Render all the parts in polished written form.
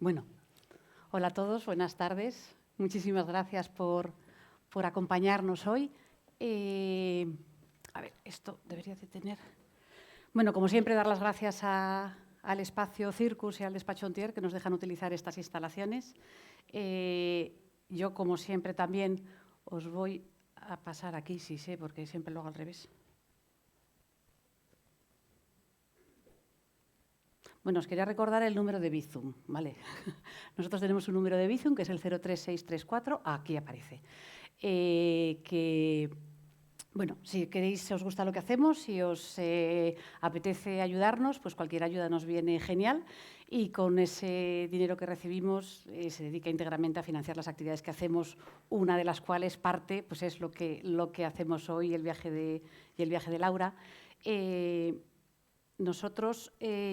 Bueno, hola a todos, buenas tardes. Muchísimas gracias por acompañarnos hoy. A ver, esto debería de tener... Bueno, como siempre, dar las gracias al espacio Circus y al despacho Ontier que nos dejan utilizar estas instalaciones. Yo, como siempre, también os voy a pasar aquí, sí sé, porque siempre lo hago al revés. Bueno, os quería recordar el número de Bizum, ¿vale? Nosotros tenemos un número de Bizum que es el 03634, aquí aparece. Bueno, si queréis, si os gusta lo que hacemos, si os apetece ayudarnos, pues cualquier ayuda nos viene genial y con ese dinero que recibimos se dedica íntegramente a financiar las actividades que hacemos, una de las cuales parte pues es lo que hacemos hoy, el viaje de Laura.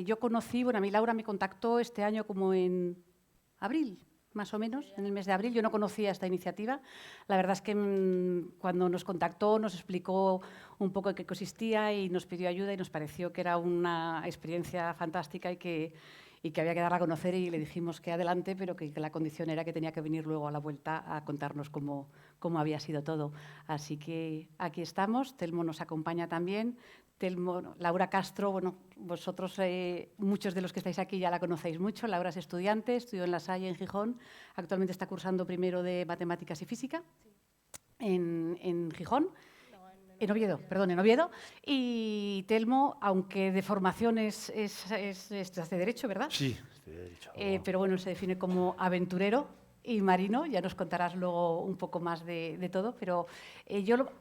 Yo conocí, bueno, a mí Laura me contactó este año como en abril, más o menos, en el mes de abril. Yo no conocía esta iniciativa. La verdad es que cuando nos contactó nos explicó un poco en qué consistía y nos pidió ayuda y nos pareció que era una experiencia fantástica y que había que darla a conocer y le dijimos que adelante, pero que la condición era que tenía que venir luego a la vuelta a contarnos cómo había sido todo. Así que aquí estamos, Telmo nos acompaña también. Telmo, Laura Castro, bueno, vosotros, muchos de los que estáis aquí ya la conocéis mucho. Laura es estudiante, estudió en La Salle, en Gijón. Actualmente está cursando primero de Matemáticas y Física en Gijón. En Oviedo, perdón, en Oviedo. Y Telmo, aunque de formación hace Derecho, ¿verdad? Sí, estoy de Derecho. Pero bueno, se define como aventurero y marino. Ya nos contarás luego un poco más de todo. Pero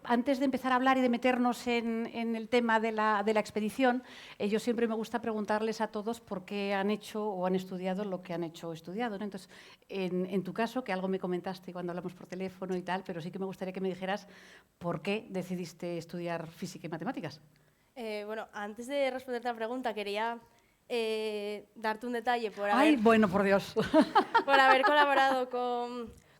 antes de empezar a hablar y de meternos en el tema de la expedición, yo siempre me gusta preguntarles a todos por qué han hecho o han estudiado lo que han hecho o estudiado, ¿no? Entonces, en tu caso, que algo me comentaste cuando hablamos por teléfono y tal, pero sí que me gustaría que me dijeras por qué decidiste estudiar física y matemáticas. Bueno, antes de responderte a la pregunta, quería darte un detalle ¡Ay, bueno, por Dios! por haber colaborado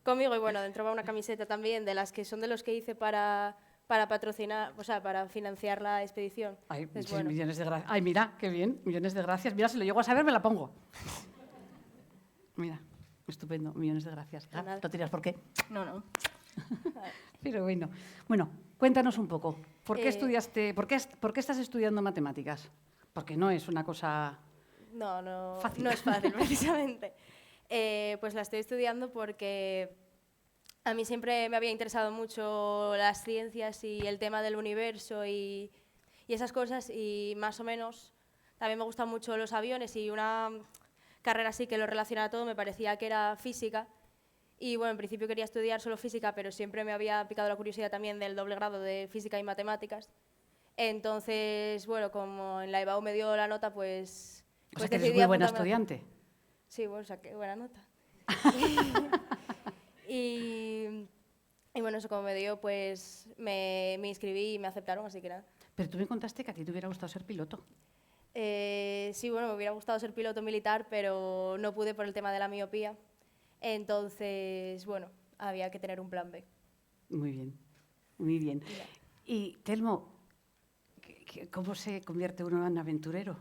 conmigo. Y bueno, dentro va una camiseta también, de las que son de los que hice para patrocinar, o sea, para financiar la expedición. Ay, Entonces, bueno. Millones de gracias. Ay, mira, qué bien, millones de gracias. Mira, si lo llego a saber, me la pongo. Mira, estupendo, millones de gracias. ¿No tiras por qué? No. Pero bueno. Bueno, cuéntanos un poco. ¿Por qué estudiaste, por qué estás estudiando matemáticas? Porque no es una cosa fácil. No es fácil, precisamente. Pues la estoy estudiando porque a mí siempre me había interesado mucho las ciencias y el tema del universo y esas cosas, y más o menos también me gustan mucho los aviones, y una carrera así que lo relacionara todo me parecía que era física. Y bueno, en principio quería estudiar solo física, pero siempre me había picado la curiosidad también del doble grado de física y matemáticas. Entonces, bueno, como en la EBAU me dio la nota, pues O sea, que eres muy buena apuntarme. estudiante. Sí, bueno, saqué buena nota. y bueno, eso como me dio, pues me inscribí y me aceptaron, así que nada. Pero tú me contaste que a ti te hubiera gustado ser piloto. Sí, bueno, me hubiera gustado ser piloto militar, pero no pude por el tema de la miopía. Entonces, bueno, había que tener un plan B. Muy bien, muy bien. Ya. Y, Telmo, ¿cómo se convierte uno en aventurero?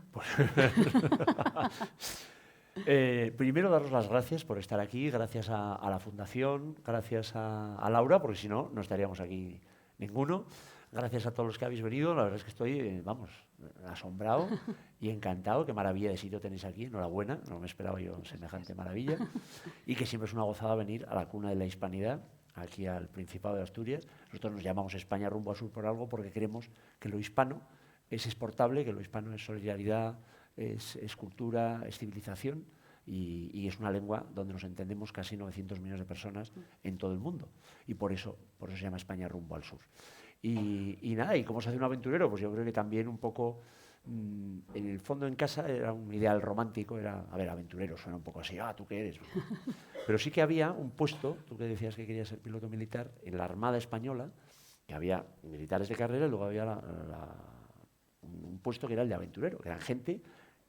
Primero, daros las gracias por estar aquí, gracias a la Fundación, gracias a Laura, porque si no, no estaríamos aquí ninguno. Gracias a todos los que habéis venido. La verdad es que estoy, asombrado y encantado. Qué maravilla de sitio tenéis aquí. Enhorabuena, no me esperaba yo semejante maravilla. Y que siempre es una gozada venir a la cuna de la hispanidad, aquí al Principado de Asturias. Nosotros nos llamamos España rumbo al sur por algo, porque creemos que lo hispano es exportable, que lo hispano es solidaridad, es cultura, es civilización, y es una lengua donde nos entendemos casi 900 millones de personas en todo el mundo. Y por eso se llama España rumbo al sur. Y nada, ¿y cómo se hace un aventurero? Pues yo creo que también un poco, en el fondo en casa era un ideal romántico, era, a ver, aventurero, suena un poco así, ¿tú qué eres? Pero sí que había un puesto, tú que decías que querías ser piloto militar, en la Armada Española, que había militares de carrera y luego había un puesto que era el de aventurero, que eran gente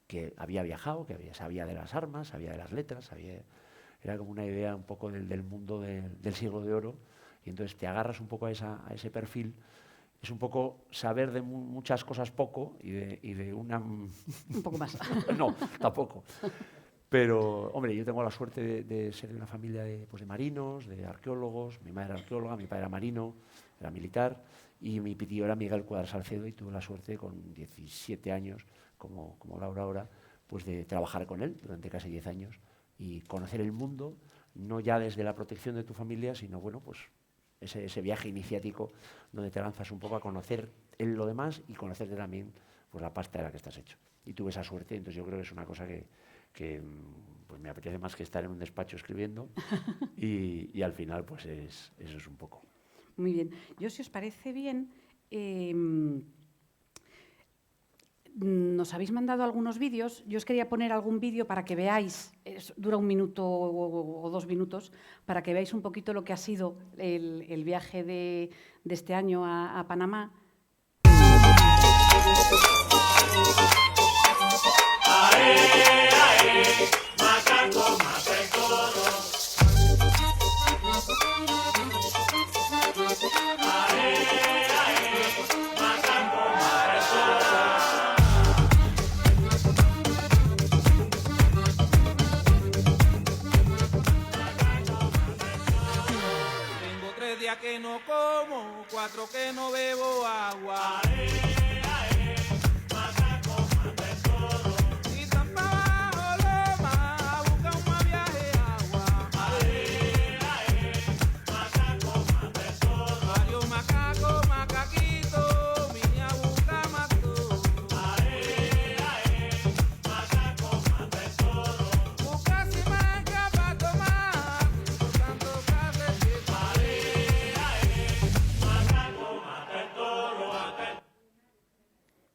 que había viajado, que sabía de las armas, sabía de las letras, era como una idea un poco del mundo del siglo de oro. Y entonces te agarras un poco a ese perfil. Es un poco saber de muchas cosas poco y de una... Un poco más. No, tampoco. Pero, hombre, yo tengo la suerte de ser de una familia pues de marinos, de arqueólogos. Mi madre era arqueóloga, mi padre era marino, era militar, y mi tío era Miguel Cuadra Salcedo, y tuve la suerte con 17 años, como Laura ahora, pues de trabajar con él durante casi 10 años y conocer el mundo, no ya desde la protección de tu familia, sino, bueno, pues ese viaje iniciático donde te lanzas un poco a conocer lo demás y conocerte también pues la pasta de la que estás hecho. Y tuve esa suerte, entonces yo creo que es una cosa que pues me apetece más que estar en un despacho escribiendo y al final pues eso es un poco. Muy bien. Yo, si os parece bien, nos habéis mandado algunos vídeos. Yo os quería poner algún vídeo para que veáis, dura 1 minuto o 2 minutos, para que veáis un poquito lo que ha sido el viaje de este año a Panamá. Tengo 3 días que no como, 4 que no bebo agua. Y tan pa' abajo loma, a buscar un más viaje agua. Varios macacos, macaquitos, vine a buscar más todo. Busca si manca pa' tomar, por tanto café que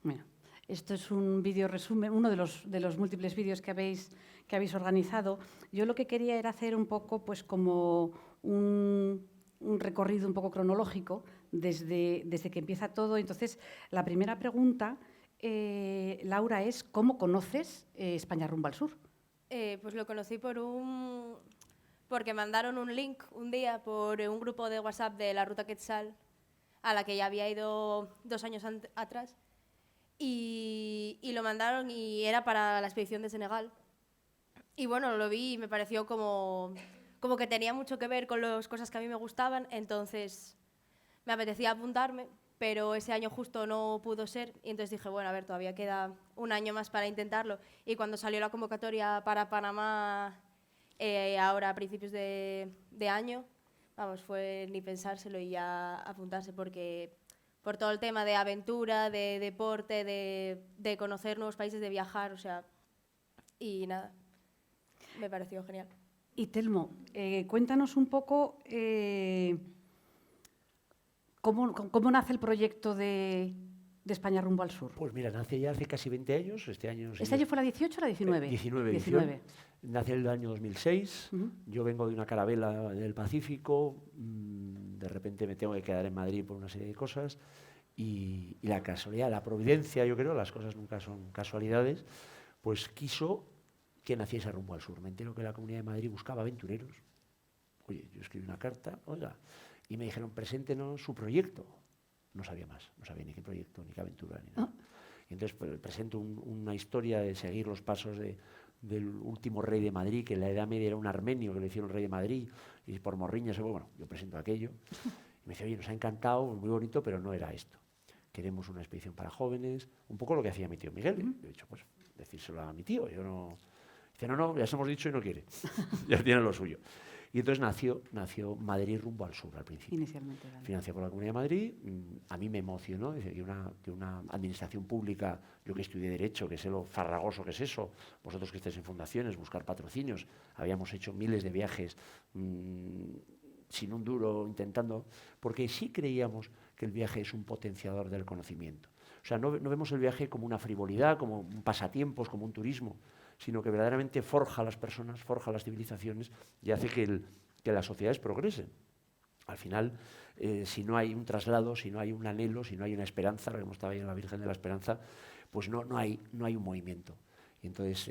Bueno, esto es un vídeo resumen, uno de los múltiples vídeos que habéis organizado. Yo lo que quería era hacer un poco, pues, como un recorrido un poco cronológico desde que empieza todo. Entonces, la primera pregunta, Laura, es ¿cómo conoces España rumbo al sur? Pues lo conocí porque mandaron un link un día por un grupo de WhatsApp de la Ruta Quetzal, a la que ya había ido 2 años atrás, y lo mandaron y era para la expedición de Senegal. Y bueno, lo vi y me pareció como que tenía mucho que ver con las cosas que a mí me gustaban, entonces me apetecía apuntarme, pero ese año justo no pudo ser, y entonces dije, bueno, a ver, todavía queda 1 año más para intentarlo. Y cuando salió la convocatoria para Panamá, ahora a principios de año, vamos, fue ni pensárselo y ya apuntarse, porque por todo el tema de aventura, de deporte, de conocer nuevos países, de viajar, o sea, y nada, me pareció genial. Y Telmo, cuéntanos un poco cómo nace el proyecto de España rumbo al sur. Pues mira, nace ya hace casi 20 años, este año... ¿Este año fue la 18 o la 19? 19 edición. Nace el año 2006, yo vengo de una carabela del Pacífico, de repente me tengo que quedar en Madrid por una serie de cosas y la casualidad, la providencia, yo creo, las cosas nunca son casualidades, pues quiso que naciese rumbo al sur. Me entero que la Comunidad de Madrid buscaba aventureros. Oye, yo escribí una carta, oiga, y me dijeron, preséntenos su proyecto. No sabía más, no sabía ni qué proyecto, ni qué aventura, ni nada. Y entonces pues, presento una historia de seguir los pasos del último rey de Madrid, que en la Edad Media era un armenio que le hicieron rey de Madrid, y por morriñas, bueno, yo presento aquello. Y me dice, oye, nos ha encantado, muy bonito, pero no era esto. Queremos una expedición para jóvenes, un poco lo que hacía mi tío Miguel. Yo he dicho, pues, decírselo a mi tío, yo no... Dice, no, ya se hemos dicho y no quiere, ya tiene lo suyo. Y entonces nació Madrid rumbo al sur al principio. Inicialmente. Vale. Financiado por la Comunidad de Madrid. A mí me emocionó que una administración pública, yo que estudié Derecho, que sé lo farragoso que es eso, vosotros que estáis en fundaciones, buscar patrocinios, habíamos hecho miles de viajes sin un duro, intentando, porque sí creíamos que el viaje es un potenciador del conocimiento. O sea, no vemos el viaje como una frivolidad, como un pasatiempos, como un turismo, sino que verdaderamente forja a las personas, forja a las civilizaciones y hace que las sociedades progresen. Al final, si no hay un traslado, si no hay un anhelo, si no hay una esperanza, como estaba ahí en la Virgen de la Esperanza, pues no hay un movimiento. Y entonces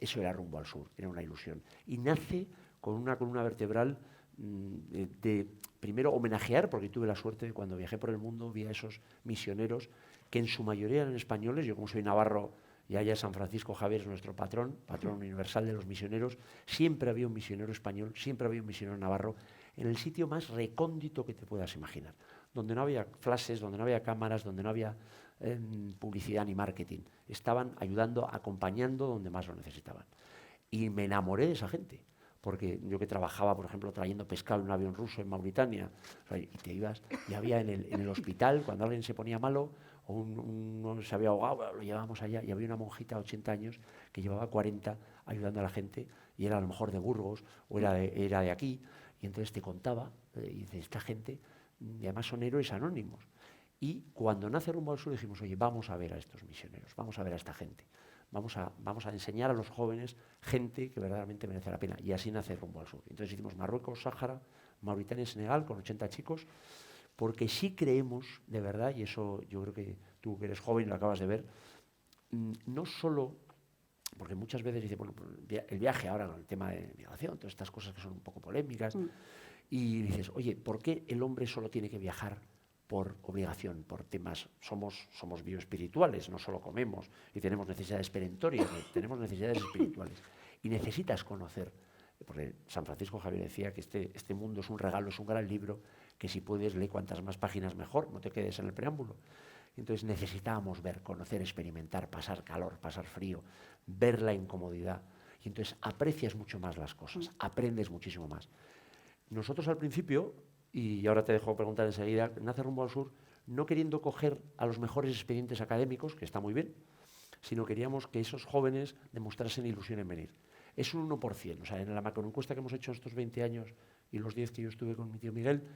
eso era rumbo al sur, era una ilusión. Y nace con una columna vertebral de primero homenajear, porque tuve la suerte de cuando viajé por el mundo vi a esos misioneros que en su mayoría eran españoles. Yo como soy navarro y allá San Francisco Javier es nuestro patrón, patrón universal de los misioneros. Siempre había un misionero español, siempre había un misionero navarro, en el sitio más recóndito que te puedas imaginar, donde no había flashes, donde no había cámaras, donde no había publicidad ni marketing. Estaban ayudando, acompañando donde más lo necesitaban. Y me enamoré de esa gente, porque yo que trabajaba, por ejemplo, trayendo pescado en un avión ruso en Mauritania, o sea, y te ibas, y había en el hospital, cuando alguien se ponía malo, o uno se había ahogado, lo llevábamos allá, y había una monjita de 80 años que llevaba 40 ayudando a la gente, y era a lo mejor de Burgos, o era de aquí, y entonces te contaba, y de esta gente, y además son héroes anónimos. Y cuando nace Rumbo al Sur dijimos, oye, vamos a ver a estos misioneros, vamos a ver a esta gente, vamos a enseñar a los jóvenes gente que verdaderamente merece la pena. Y así nace Rumbo al Sur. Entonces hicimos Marruecos, Sáhara, Mauritania y Senegal con 80 chicos, porque sí creemos, de verdad, y eso yo creo que tú que eres joven lo acabas de ver, no solo, porque muchas veces dice, bueno, el viaje ahora con el tema de migración, todas estas cosas que son un poco polémicas, y dices, oye, ¿por qué el hombre solo tiene que viajar por obligación, por temas, somos bioespirituales, no solo comemos y tenemos necesidades perentorias, tenemos necesidades espirituales y necesitas conocer, porque San Francisco Javier decía que este mundo es un regalo, es un gran libro, que si puedes lee cuantas más páginas mejor, no te quedes en el preámbulo. Entonces necesitábamos ver, conocer, experimentar, pasar calor, pasar frío, ver la incomodidad y entonces aprecias mucho más las cosas, aprendes muchísimo más. Nosotros al principio, y ahora te dejo preguntar enseguida, nace Rumbo al Sur no queriendo coger a los mejores expedientes académicos, que está muy bien, sino queríamos que esos jóvenes demostrasen ilusión en venir. Es un 1%, o sea, en la macroencuesta que hemos hecho estos 20 años y los 10 que yo estuve con mi tío Miguel,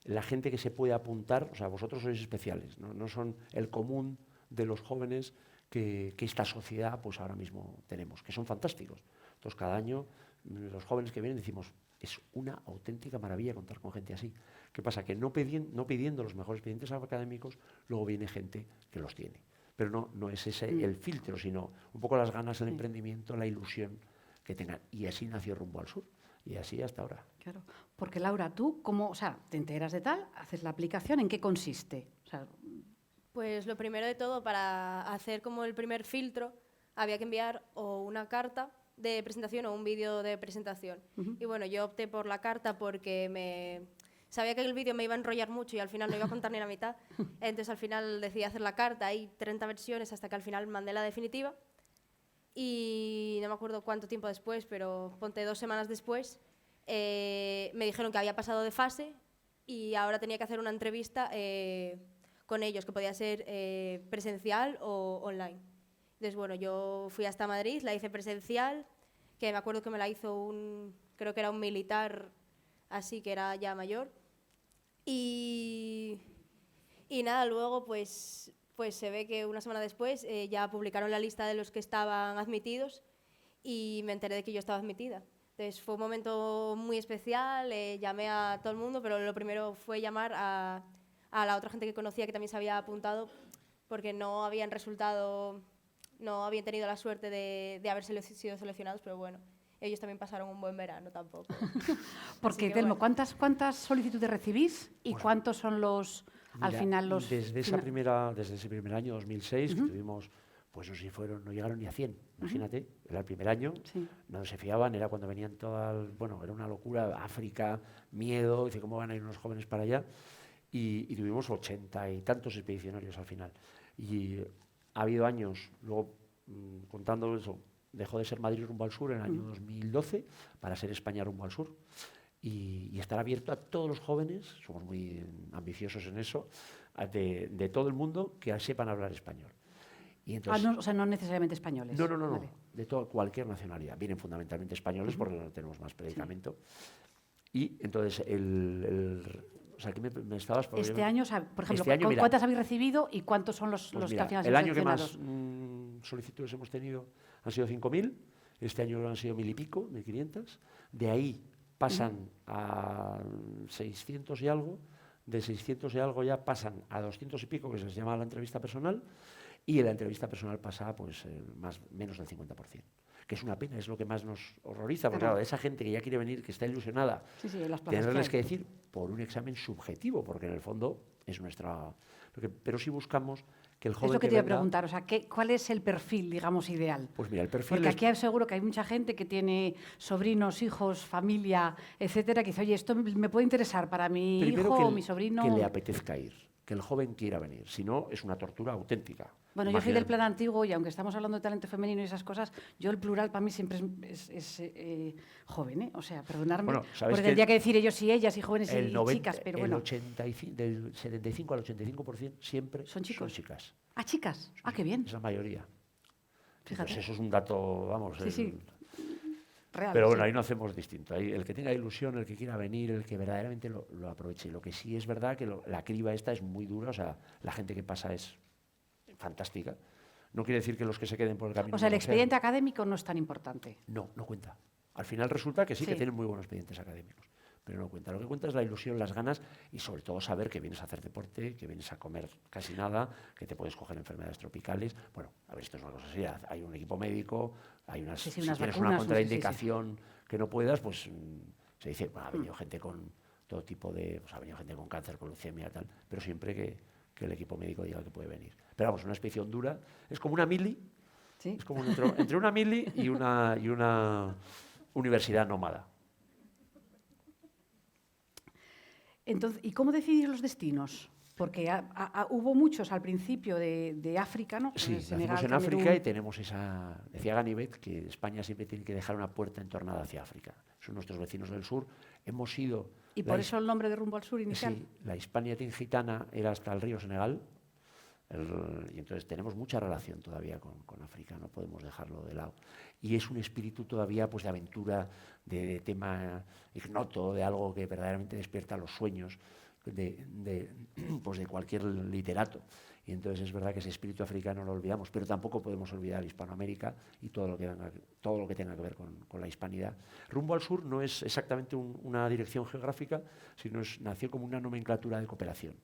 la gente que se puede apuntar, o sea, vosotros sois especiales, no son el común de los jóvenes que esta sociedad pues ahora mismo tenemos, que son fantásticos. Entonces, cada año los jóvenes que vienen decimos, es una auténtica maravilla contar con gente así. ¿Qué pasa? Que no pidiendo los mejores expedientes académicos, luego viene gente que los tiene. Pero no es ese el filtro, sino un poco las ganas del emprendimiento, la ilusión que tengan. Y así nació Rumbo al Sur. Y así hasta ahora. Claro, porque Laura, tú, ¿cómo, o sea, te enteras de tal, haces la aplicación, ¿en qué consiste? O sea, Pues lo primero de todo, para hacer como el primer filtro, había que enviar o una carta de presentación o un vídeo de presentación. Y bueno, yo opté por la carta porque sabía que el vídeo me iba a enrollar mucho y al final no iba a contar ni la mitad. Entonces al final decidí hacer la carta, hay 30 versiones hasta que al final mandé la definitiva. Y no me acuerdo cuánto tiempo después, pero ponte 2 semanas después, me dijeron que había pasado de fase y ahora tenía que hacer una entrevista con ellos, que podía ser presencial o online. Entonces, bueno, yo fui hasta Madrid, la hice presencial, que me acuerdo que me la hizo creo que era un militar, así que era ya mayor. Y nada, luego pues se ve que una semana después ya publicaron la lista de los que estaban admitidos y me enteré de que yo estaba admitida. Entonces fue un momento muy especial, llamé a todo el mundo, pero lo primero fue llamar a la otra gente que conocía que también se había apuntado porque no habían tenido la suerte de haber sido seleccionados, pero bueno, ellos también pasaron un buen verano tampoco. porque, Telmo, bueno. ¿cuántas solicitudes recibís y pues, cuántos son al final los...? Desde ese primer año, 2006, que tuvimos, pues no llegaron ni a 100, imagínate, era el primer año, no se fiaban, era cuando venían todas, bueno, era una locura, África, miedo, dice, ¿cómo van a ir los jóvenes para allá? Y tuvimos 80 y tantos expedicionarios al final. Y ha habido años, luego contando eso, dejó de ser Madrid Rumbo al Sur en el año 2012 para ser España Rumbo al Sur. Y estar abierto a todos los jóvenes, somos muy ambiciosos en eso, de todo el mundo que sepan hablar español. Y entonces, o sea, no necesariamente españoles. No, vale. De cualquier nacionalidad. Vienen fundamentalmente españoles porque no tenemos más predicamento. Sí. Y entonces, o sea, aquí me estabas... Este año, o sea, por ejemplo, ¿cuántas habéis recibido y cuántos son los que al final el año que más solicitudes hemos tenido han sido 5.000, este año han sido 1.000 y pico, 1.500. De ahí pasan a 600 y algo, de 600 y algo ya pasan a 200 y pico, que se les llama la entrevista personal, y en la entrevista personal pasa pues menos del 50%, que es una pena, es lo que más nos horroriza, porque claro, esa gente que ya quiere venir, que está ilusionada, tenerles que decir por un examen subjetivo, porque en el fondo es nuestra... Pero sí buscamos que el Es joven lo que que te iba a venga, preguntar, o sea, ¿cuál es el perfil, digamos, ideal? pues mira, el perfil Porque es aquí seguro que hay mucha gente que tiene sobrinos, hijos, familia, etcétera, que dice, oye, esto me puede interesar para mi primero hijo que, o mi sobrino. que le apetezca ir, que el joven quiera venir, si no es una tortura auténtica. Bueno, yo soy del Imagina- plan antiguo y aunque estamos hablando de talento femenino y esas cosas, yo el plural para mí siempre es joven, ¿eh? O sea, perdonadme, Bueno, ¿sabes porque que tendría que decir ellos y ellas y jóvenes el y 90, chicas, pero el bueno. 85, del 75 al 85% siempre ¿Son chicos? chicas. Ah, chicas. Ah, qué bien. Es la mayoría. Fíjate. Pues eso es un dato, vamos. Sí, sí. Real. Pero bueno, sí. ahí no hacemos distinto. Ahí el que tenga ilusión, el que quiera venir, el que verdaderamente lo aproveche. Lo que sí es verdad que la criba esta es muy dura, o sea, la gente que pasa es fantástica. No quiere decir que los que se queden por el camino. O sea, el no lo sean. expediente académico no es tan importante. No, no cuenta. Al final resulta que sí, que Sí. tienen muy buenos expedientes académicos, pero no cuenta. Lo que cuenta es la ilusión, las ganas y sobre todo saber que vienes a hacer deporte, que vienes a comer casi nada, que te puedes coger enfermedades tropicales. Bueno, a ver, esto es una cosa seria. Hay un equipo médico, hay unas, Sí, sí, si unas tienes vacunas, una no sé, contraindicación que no puedas, pues se dice, bueno, ha venido gente con todo tipo de, pues ha venido gente con cáncer, con leucemia, tal, pero siempre que el equipo médico diga que puede venir. Pero vamos, una expedición dura, es como una mili, ¿Sí? es como entre una mili y una universidad nómada. Entonces, ¿y cómo decidís los destinos? Porque hubo muchos al principio de África, ¿no? Sí, Senegal, nacimos en Camerún. África y tenemos esa... Decía Ganivet que España siempre tiene que dejar una puerta entornada hacia África. Son nuestros vecinos del sur. Hemos sido... Y por eso el nombre de Rumbo al Sur inicial. Sí, la Hispania tingitana era hasta el río Senegal. Y entonces tenemos mucha relación todavía con África, no podemos dejarlo de lado. Y es un espíritu todavía pues, de aventura, de tema ignoto, de algo que verdaderamente despierta los sueños pues de cualquier literato. Y entonces es verdad que ese espíritu africano lo olvidamos, pero tampoco podemos olvidar Hispanoamérica y todo lo que tenga que ver con la hispanidad. Rumbo al Sur no es exactamente una dirección geográfica, sino nació como una nomenclatura de cooperación.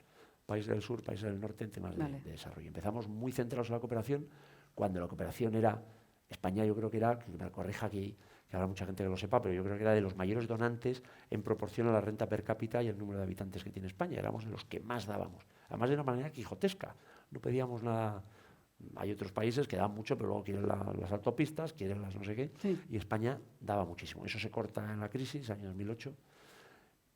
País del sur, país del norte en temas Vale. de desarrollo. Empezamos muy centrados en la cooperación, cuando la cooperación era, España yo creo que era, que me corrija aquí, que habrá mucha gente que lo sepa, pero yo creo que era de los mayores donantes en proporción a la renta per cápita y el número de habitantes que tiene España. Éramos de los que más dábamos, además de una manera quijotesca. No pedíamos nada. Hay otros países que dan mucho, pero luego quieren las autopistas, quieren las no sé qué, Sí. y España daba muchísimo. Eso se corta en la crisis, año 2008,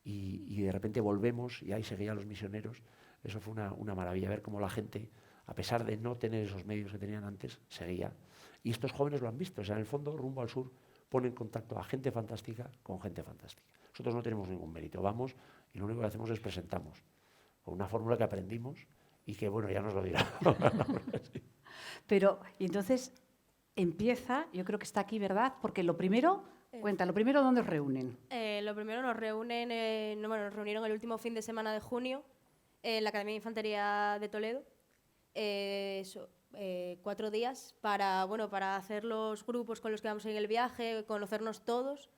y de repente volvemos y ahí seguían los misioneros. Eso fue una maravilla, ver cómo la gente, a pesar de no tener esos medios que tenían antes, seguía. Y estos jóvenes lo han visto. O sea, en el fondo, Rumbo al Sur pone en contacto a gente fantástica con gente fantástica. Nosotros no tenemos ningún mérito. Vamos y lo único que hacemos es presentamos con una fórmula que aprendimos y que, bueno, ya nos lo dirá. Pero, y entonces empieza, yo creo que está aquí, ¿verdad? Porque lo primero, cuenta, lo primero, ¿dónde os reúnen? Lo primero nos reúnen, nos reunieron el último fin de semana de junio en la Academia de Infantería de Toledo. 4 días para hacer los grupos con los que vamos en el viaje, conocernos todos.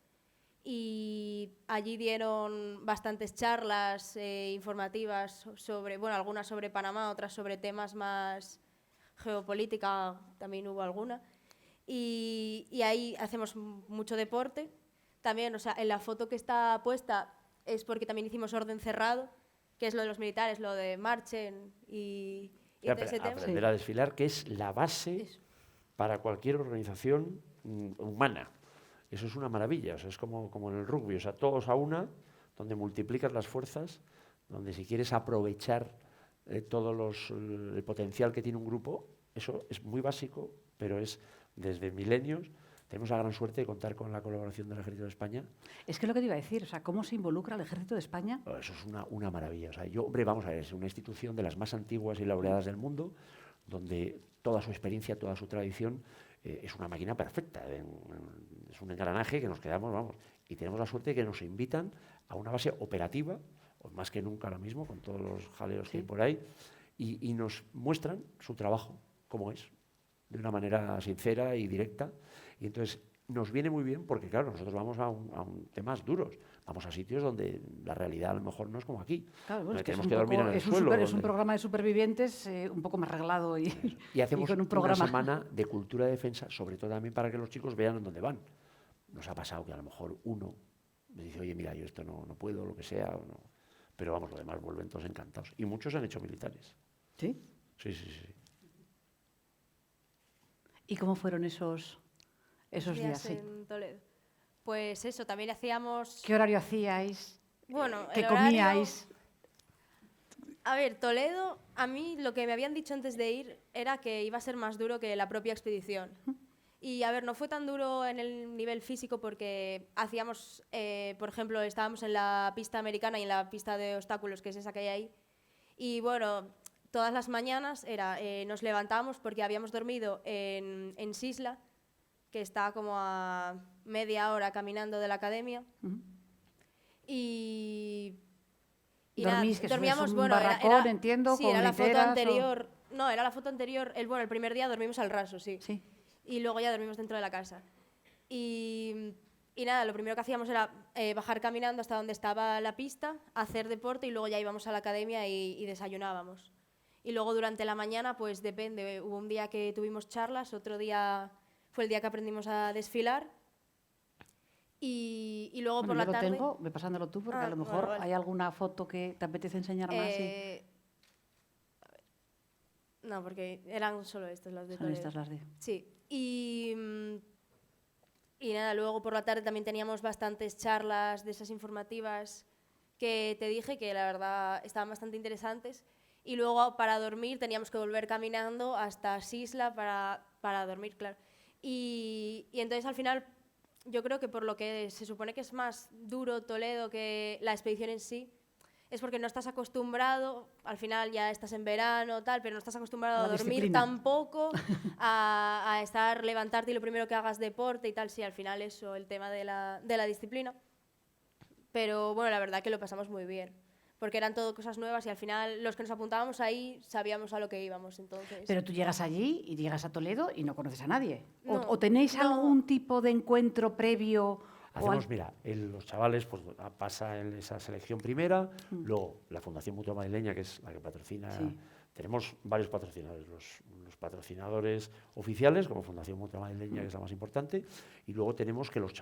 Y allí dieron bastantes charlas informativas sobre, algunas sobre Panamá, otras sobre temas más geopolítica, también hubo alguna. Y ahí hacemos mucho deporte. También, o sea, en la foto que está puesta es porque también hicimos orden cerrado, que es lo de los militares, lo de marchen y todo ese tema. Aprender a desfilar, que es la base Eso. para cualquier organización humana. Eso es una maravilla, o sea, es como en el rugby, o sea, todos a una, donde multiplicas las fuerzas, donde si quieres aprovechar todo el potencial que tiene un grupo, eso es muy básico, pero es desde milenios. Tenemos la gran suerte de contar con la colaboración del Ejército de España. Es que es lo que te iba a decir, o sea, ¿cómo se involucra el Ejército de España? Eso es una maravilla. O sea, vamos a ver, es una institución de las más antiguas y laureadas del mundo, donde toda su experiencia, toda su tradición es una máquina perfecta. Es un engranaje que nos quedamos, vamos, y tenemos la suerte de que nos invitan a una base operativa, o más que nunca ahora mismo, con todos los jaleos que hay por ahí, y nos muestran su trabajo, cómo es, de una manera sincera y directa. Y entonces nos viene muy bien porque, claro, nosotros vamos a temas duros. Vamos a sitios donde la realidad a lo mejor no es como aquí. Claro, donde es que tenemos que dormir en el es un suelo. es un programa de supervivientes un poco más reglado y hacemos con un una programa. semana de cultura de defensa, sobre todo también para que los chicos vean en dónde van. Nos ha pasado que a lo mejor uno me dice, oye, mira, yo esto no puedo, lo que sea, o no. Pero vamos, lo demás vuelven todos encantados. Y muchos han hecho militares. ¿Sí? Sí, sí, sí. ¿Y cómo fueron esos días? Sí. en Toledo. Pues eso, también hacíamos... ¿Qué horario hacíais? Bueno, ¿Qué el horario... comíais? A ver, Toledo, a mí lo que me habían dicho antes de ir era que iba a ser más duro que la propia expedición. Y a ver, no fue tan duro en el nivel físico porque hacíamos, por ejemplo, estábamos en la pista americana y en la pista de obstáculos, que es esa que hay ahí. Y bueno, todas las mañanas nos levantábamos porque habíamos dormido en Sisla, que está como a media hora caminando de la academia. Ujú. Y nada, ¿Dormís? Que dormíamos, es un bueno, barracón, entiendo, sí, con era la foto literas o- anterior. No, era la foto anterior. El primer día dormimos al raso, sí. Sí. Y luego ya dormimos dentro de la casa. Y nada, lo primero que hacíamos era bajar caminando hasta donde estaba la pista, hacer deporte y luego ya íbamos a la academia y desayunábamos. Y luego durante la mañana, pues depende. Hubo un día que tuvimos charlas, otro día fue el día que aprendimos a desfilar. Y luego Bueno, por yo la lo tarde... tengo, ve pasándolo tú, porque Ah, a lo bueno, mejor vale. hay alguna foto que te apetece enseñar más. Sí. A ver. No, porque eran solo estas las de Son Toledo. estas las de... Sí. Y nada, luego por la tarde también teníamos bastantes charlas de esas informativas que te dije que la verdad estaban bastante interesantes. Y luego para dormir teníamos que volver caminando hasta Sisla para dormir, claro. Y entonces al final yo creo que por lo que se supone que es más duro Toledo que la expedición en sí, es porque no estás acostumbrado, al final ya estás en verano, tal, pero no estás acostumbrado A a la dormir disciplina. tampoco, a estar, levantarte y lo primero que hagas deporte y tal, sí, al final eso, el tema de la disciplina. Pero bueno, la verdad que lo pasamos muy bien, porque eran todo cosas nuevas y al final los que nos apuntábamos ahí sabíamos a lo que íbamos, entonces... Pero tú llegas allí y llegas a Toledo y no conoces a nadie. No, ¿O tenéis no. algún tipo de encuentro previo? o Hacemos, mira, los chavales pues pasa en esa selección primera, luego la Fundación Mutua Madrileña, que es la que patrocina, Sí. tenemos varios patrocinadores, los patrocinadores oficiales, como Fundación Mutua Madrileña, que es la más importante, y luego tenemos que los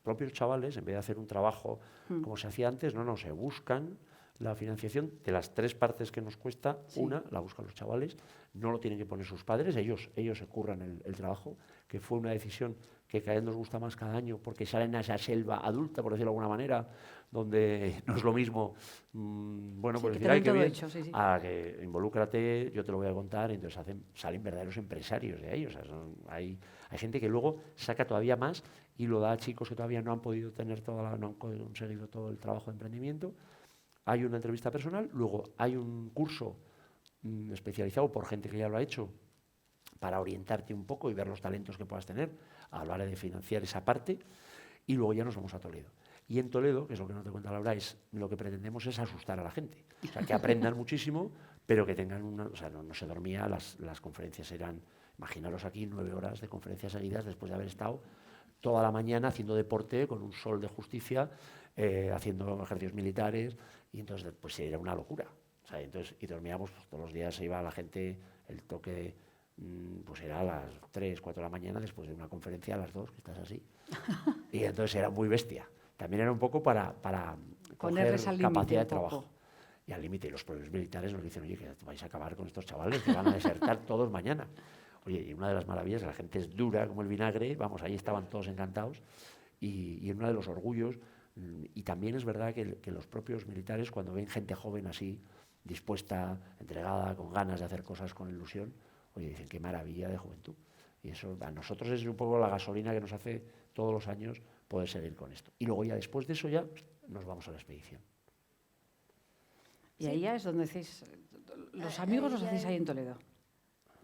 propios chavales, en vez de hacer un trabajo como se hacía antes, no, se buscan la financiación de las 3 partes que nos cuesta, Sí. una la buscan los chavales, no lo tienen que poner sus padres, ellos se curran el trabajo, que fue una decisión que cada vez nos gusta más cada año, porque salen a esa selva adulta, por decirlo de alguna manera, donde no es lo mismo, bueno, Sí, pues que decir, ay, tener qué todo bien, hecho, sí, sí. a que involúcrate, yo te lo voy a contar, y entonces salen verdaderos empresarios de ahí, o sea, hay gente que luego saca todavía más y lo da a chicos que todavía no han podido tener no han conseguido todo el trabajo de emprendimiento. Hay una entrevista personal, luego hay un curso especializado por gente que ya lo ha hecho, para orientarte un poco y ver los talentos que puedas tener a la hora de financiar esa parte, y luego ya nos vamos a Toledo. Y en Toledo, que es lo que no te cuenta Laura, lo que pretendemos es asustar a la gente. O sea, que aprendan muchísimo, pero que tengan o sea, no se dormía, las conferencias eran, imaginaros aquí, 9 horas de conferencias seguidas después de haber estado toda la mañana haciendo deporte con un sol de justicia, haciendo ejercicios militares, y entonces pues era una locura. O sea, y dormíamos, pues, todos los días se iba la gente, el toque pues era a las 3, 4 de la mañana después de una conferencia a las 2, que estás así. Y entonces era muy bestia. También era un poco para Ponerles coger al límite capacidad de un poco. trabajo. Y al límite, los propios militares nos dicen, oye, que vais a acabar con estos chavales, que van a desertar todos mañana. Oye, y una de las maravillas, la gente es dura como el vinagre, vamos, ahí estaban todos encantados, y uno de los orgullos, y también es verdad que los propios militares, cuando ven gente joven así, dispuesta, entregada, con ganas de hacer cosas con ilusión, oye, dicen, qué maravilla de juventud. Y eso a nosotros es un poco la gasolina que nos hace todos los años poder seguir con esto. Y luego ya después de eso ya nos vamos a la expedición. Y ahí ya es donde decís, los amigos los ya hacéis ahí en Toledo.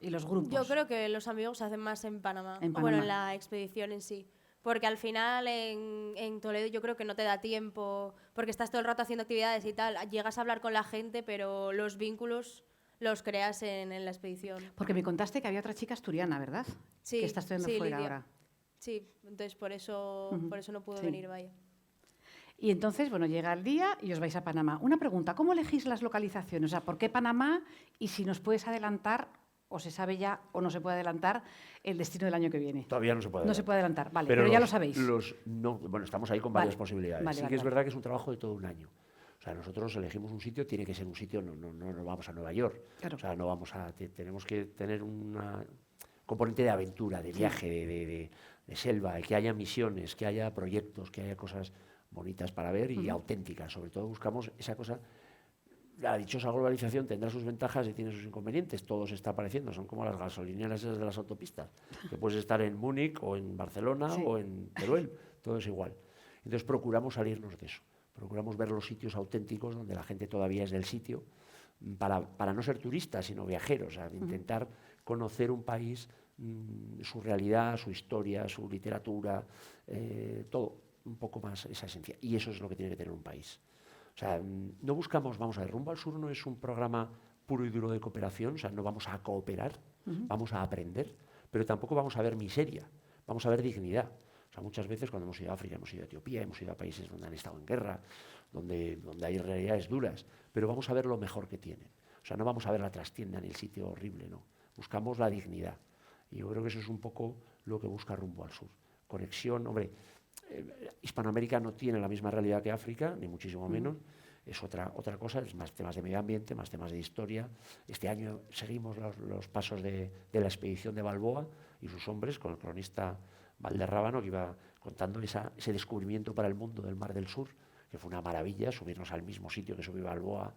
Y los grupos. Yo creo que los amigos se hacen más en Panamá. En O bueno, en Panamá. la expedición en sí. Porque al final en Toledo yo creo que no te da tiempo, porque estás todo el rato haciendo actividades y tal. Llegas a hablar con la gente, pero los vínculos los creas en la expedición. Porque me contaste que había otra chica asturiana, ¿verdad? Sí, Que está estudiando sí, fuera Lidia. ahora. Sí, entonces por eso no pudo Sí. venir, vaya. Y entonces, bueno, llega el día y os vais a Panamá. Una pregunta, ¿cómo elegís las localizaciones? O sea, ¿por qué Panamá? Y si nos puedes adelantar, o se sabe ya, o no se puede adelantar, el destino del año que viene. Todavía no se puede. No se puede adelantar, vale, pero ya lo sabéis. Bueno, estamos ahí con varias Vale, posibilidades. vale, Sí vale, que es vale. verdad que es un trabajo de todo un año. O sea, nosotros elegimos un sitio, tiene que ser un sitio, no nos vamos a Nueva York. Claro. O sea, no vamos a, tenemos que tener una componente de aventura, de viaje, de selva, que haya misiones, que haya proyectos, que haya cosas bonitas para ver y auténticas. Sobre todo buscamos esa cosa. La dichosa globalización tendrá sus ventajas y tiene sus inconvenientes. Todo se está apareciendo. Son como las gasolineras esas de las autopistas. Que puedes estar en Múnich o en Barcelona o en Teruel. Todo es igual. Entonces procuramos salirnos de eso. Procuramos ver los sitios auténticos donde la gente todavía es del sitio para no ser turistas, sino viajeros. O sea, intentar conocer un país, su realidad, su historia, su literatura, todo. Un poco más esa esencia. Y eso es lo que tiene que tener un país. O sea, no buscamos, vamos a ver, Rumbo al Sur no es un programa puro y duro de cooperación, o sea, no vamos a cooperar, vamos a aprender, pero tampoco vamos a ver miseria, vamos a ver dignidad. O sea, muchas veces cuando hemos ido a África, hemos ido a Etiopía, hemos ido a países donde han estado en guerra, donde hay realidades duras, pero vamos a ver lo mejor que tienen. O sea, no vamos a ver la trastienda en el sitio horrible, no. Buscamos la dignidad. Y yo creo que eso es un poco lo que busca Rumbo al Sur. Conexión, hombre, Hispanoamérica no tiene la misma realidad que África, ni muchísimo menos. Es otra cosa, es más temas de medio ambiente, más temas de historia. Este año seguimos los pasos de la expedición de Balboa y sus hombres, con el cronista Valderrábano, que iba contando ese descubrimiento para el mundo del Mar del Sur, que fue una maravilla, subirnos al mismo sitio que subió Balboa.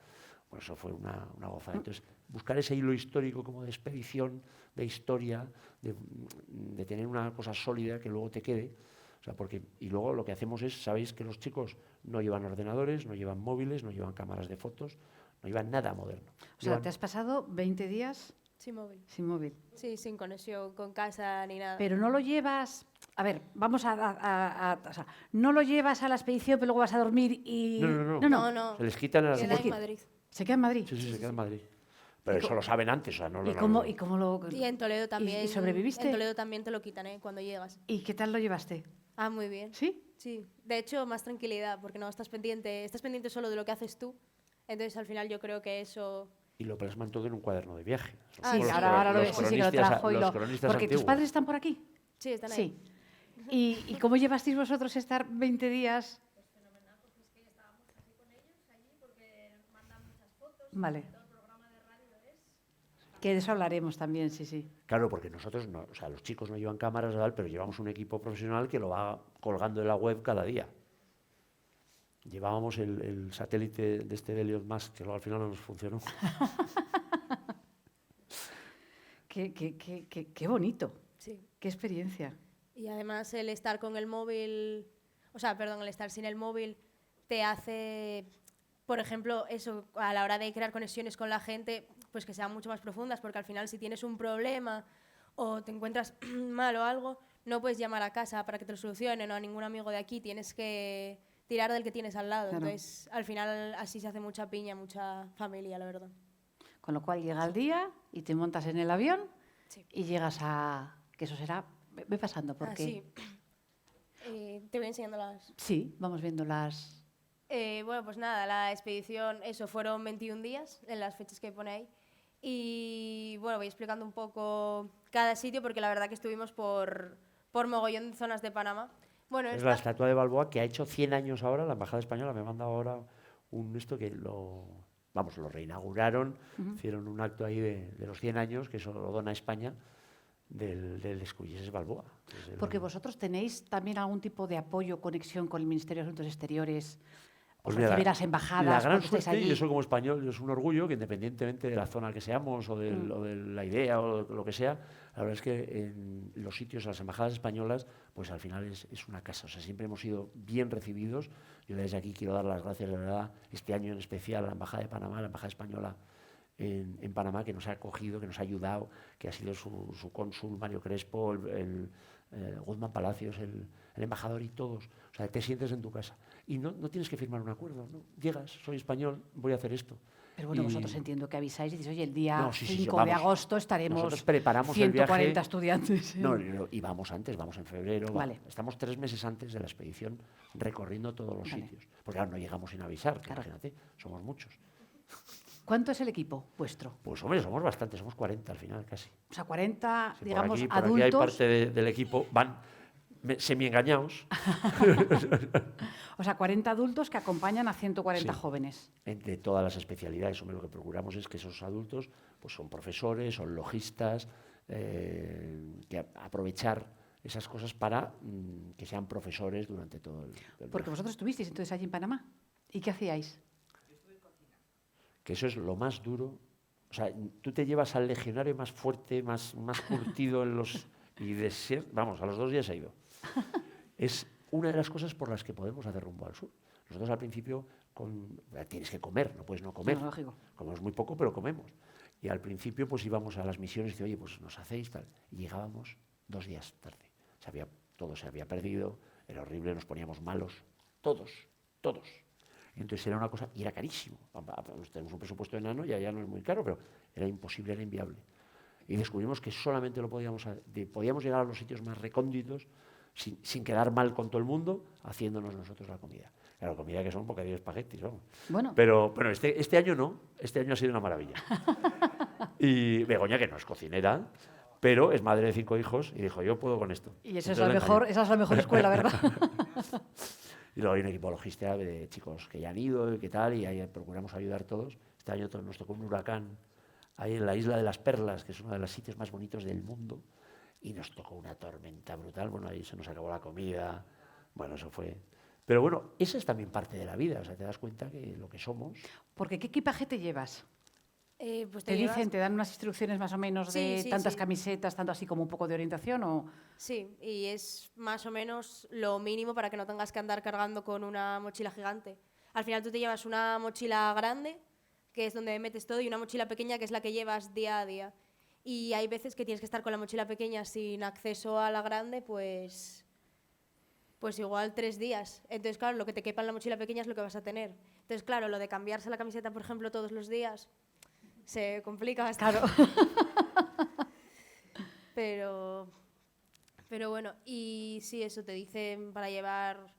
Pues eso fue una gozada. Entonces, buscar ese hilo histórico como de expedición, de historia, de tener una cosa sólida que luego te quede. O sea, y luego lo que hacemos es, sabéis que los chicos no llevan ordenadores, no llevan móviles, no llevan cámaras de fotos, no llevan nada moderno. O sea, te has pasado 20 días Sin móvil. sin móvil. Sí, sin conexión con casa ni nada. Pero no lo llevas... A ver, vamos o sea, no lo llevas a la expedición, pero luego vas a dormir y... No. Se les quitan a las... Queda en Madrid. ¿Se queda en Madrid? Sí, se queda en Madrid. Pero eso lo saben antes, o sea, no lo... ¿Y cómo lo...? Y en Toledo también. ¿Y sobreviviste? En Toledo también te lo quitan, cuando llegas. ¿Y qué tal lo llevaste? Ah, muy bien. ¿Sí? Sí. De hecho, más tranquilidad, porque no estás pendiente solo de lo que haces tú. Entonces, al final, yo creo que eso... Y lo plasman todo en un cuaderno de viaje. Ah, Sí, sí. ahora lo los ves, sí, que lo cronistas- trajo y los lo... cronistas Porque tus antiguos. padres están por aquí. Sí, están ahí. Sí. ¿Y cómo llevasteis vosotros estar 20 días? Vale. Que de eso hablaremos también, sí. Claro, porque nosotros, no, o sea, los chicos no llevan cámaras, tal, pero llevamos un equipo profesional que lo va colgando en la web cada día. Llevábamos el satélite de este de Elon Musk, que luego al final no nos funcionó. Qué bonito. Sí. Qué experiencia. Y además el estar con el móvil, el estar sin el móvil te hace, por ejemplo, eso, a la hora de crear conexiones con la gente, pues que sean mucho más profundas, porque al final si tienes un problema o te encuentras mal o algo, no puedes llamar a casa para que te lo solucionen o a ningún amigo de aquí, tienes que tirar del que tienes al lado. Claro. Entonces, al final así se hace mucha piña, mucha familia, la verdad. Con lo cual llega el día y te montas en el avión Sí. y llegas a... Que eso será... Ve pasando, porque... Sí. Te voy enseñando las... Sí, vamos viendo las... Bueno, pues nada, la expedición, eso, fueron 21 días en las fechas que pone ahí. Y bueno, voy explicando un poco cada sitio porque la verdad que estuvimos por mogollón de zonas de Panamá. Bueno, Es la estatua de Balboa que ha hecho 100 años ahora, la Embajada Española me ha mandado ahora esto que lo reinauguraron, hicieron un acto ahí de los 100 años, que eso lo dona España, del Descubriese Balboa. Porque vosotros tenéis también algún tipo de apoyo, conexión con el Ministerio de Asuntos Exteriores, os Pues mira, recibir las embajadas la gran cuando estáis suerte, allí. y eso como español es un orgullo, que independientemente de la zona que seamos o de la idea o lo que sea, la verdad es que en los sitios, las embajadas españolas, pues al final es una casa. O sea, siempre hemos sido bien recibidos. Yo desde aquí quiero dar las gracias, de verdad, este año en especial a la Embajada de Panamá, a la Embajada Española en Panamá, que nos ha acogido, que nos ha ayudado, que ha sido su cónsul, Mario Crespo, Guzmán Palacios, el embajador y todos. O sea, te sientes en tu casa. Y no tienes que firmar un acuerdo, ¿no? Llegas, soy español, voy a hacer esto. Pero bueno, Y- vosotros entiendo que avisáis y dices, oye, el día No, sí, 5 de vamos. agosto estaremos Nosotros preparamos el 140 viaje. estudiantes. No, y vamos antes, vamos en febrero. Vale. Estamos 3 meses antes de la expedición recorriendo todos los Vale. sitios. Porque claro, no llegamos sin avisar, que Claro. imagínate, somos muchos. ¿Cuánto es el equipo vuestro? Pues hombre, somos bastantes, somos 40 al final casi. O sea, 40, Sí, digamos, por aquí hay adultos. parte del equipo, van semi-engañados. O sea, 40 adultos que acompañan a 140 Sí. jóvenes. De todas las especialidades. Hombre, lo que procuramos es que esos adultos pues, son profesores, son logistas, que aprovechar esas cosas para que sean profesores durante todo el Porque viaje. vosotros estuvisteis entonces allí en Panamá. ¿Y qué hacíais? Que eso es lo más duro. O sea, tú te llevas al legionario más fuerte, más curtido en los... vamos, a los 2 días se ha ido. Es una de las cosas por las que podemos hacer rumbo al sur. Nosotros al principio tienes que comer, no puedes no comer. No, lógico. Comemos muy poco, pero comemos. Y al principio pues íbamos a las misiones y decía, oye, pues nos hacéis tal. Y llegábamos 2 días tarde. Todo se había perdido, era horrible, nos poníamos malos, todos. Y entonces era una cosa, y era carísimo. Tenemos un presupuesto enano y allá no es muy caro, pero era imposible, era inviable. Y descubrimos que solamente podíamos llegar a los sitios más recónditos sin quedar mal con todo el mundo, haciéndonos nosotros la comida. La comida que son bocadillos de espaguetis, vamos. Bueno. Pero este año no, este año ha sido una maravilla. Y Begoña, que no es cocinera, pero es madre de 5 hijos, y dijo, yo puedo con esto. Y esa es Entonces esa es la mejor escuela, ¿verdad? Y luego hay un equipo logística de chicos que ya han ido y qué tal, y ahí procuramos ayudar todos. Este año nos tocó un huracán ahí en la Isla de las Perlas, que es uno de los sitios más bonitos del mundo, y nos tocó una tormenta brutal. Bueno, ahí se nos acabó la comida. Bueno, eso fue... Pero bueno, esa es también parte de la vida. O sea, te das cuenta que lo que somos... Porque ¿qué equipaje te llevas? Pues ¿Te dicen, te dan unas instrucciones más o menos de Sí, tantas sí. camisetas, tanto así como un poco de orientación? ¿O? Sí, y es más o menos lo mínimo para que no tengas que andar cargando con una mochila gigante. Al final tú te llevas una mochila grande, que es donde metes todo, y una mochila pequeña, que es la que llevas día a día. Y hay veces que tienes que estar con la mochila pequeña sin acceso a la grande, pues igual 3 días. Entonces, claro, lo que te quepa en la mochila pequeña es lo que vas a tener. Entonces, claro, lo de cambiarse la camiseta, por ejemplo, todos los días, se complica bastante. Claro. Pero bueno, y sí, eso te dicen para llevar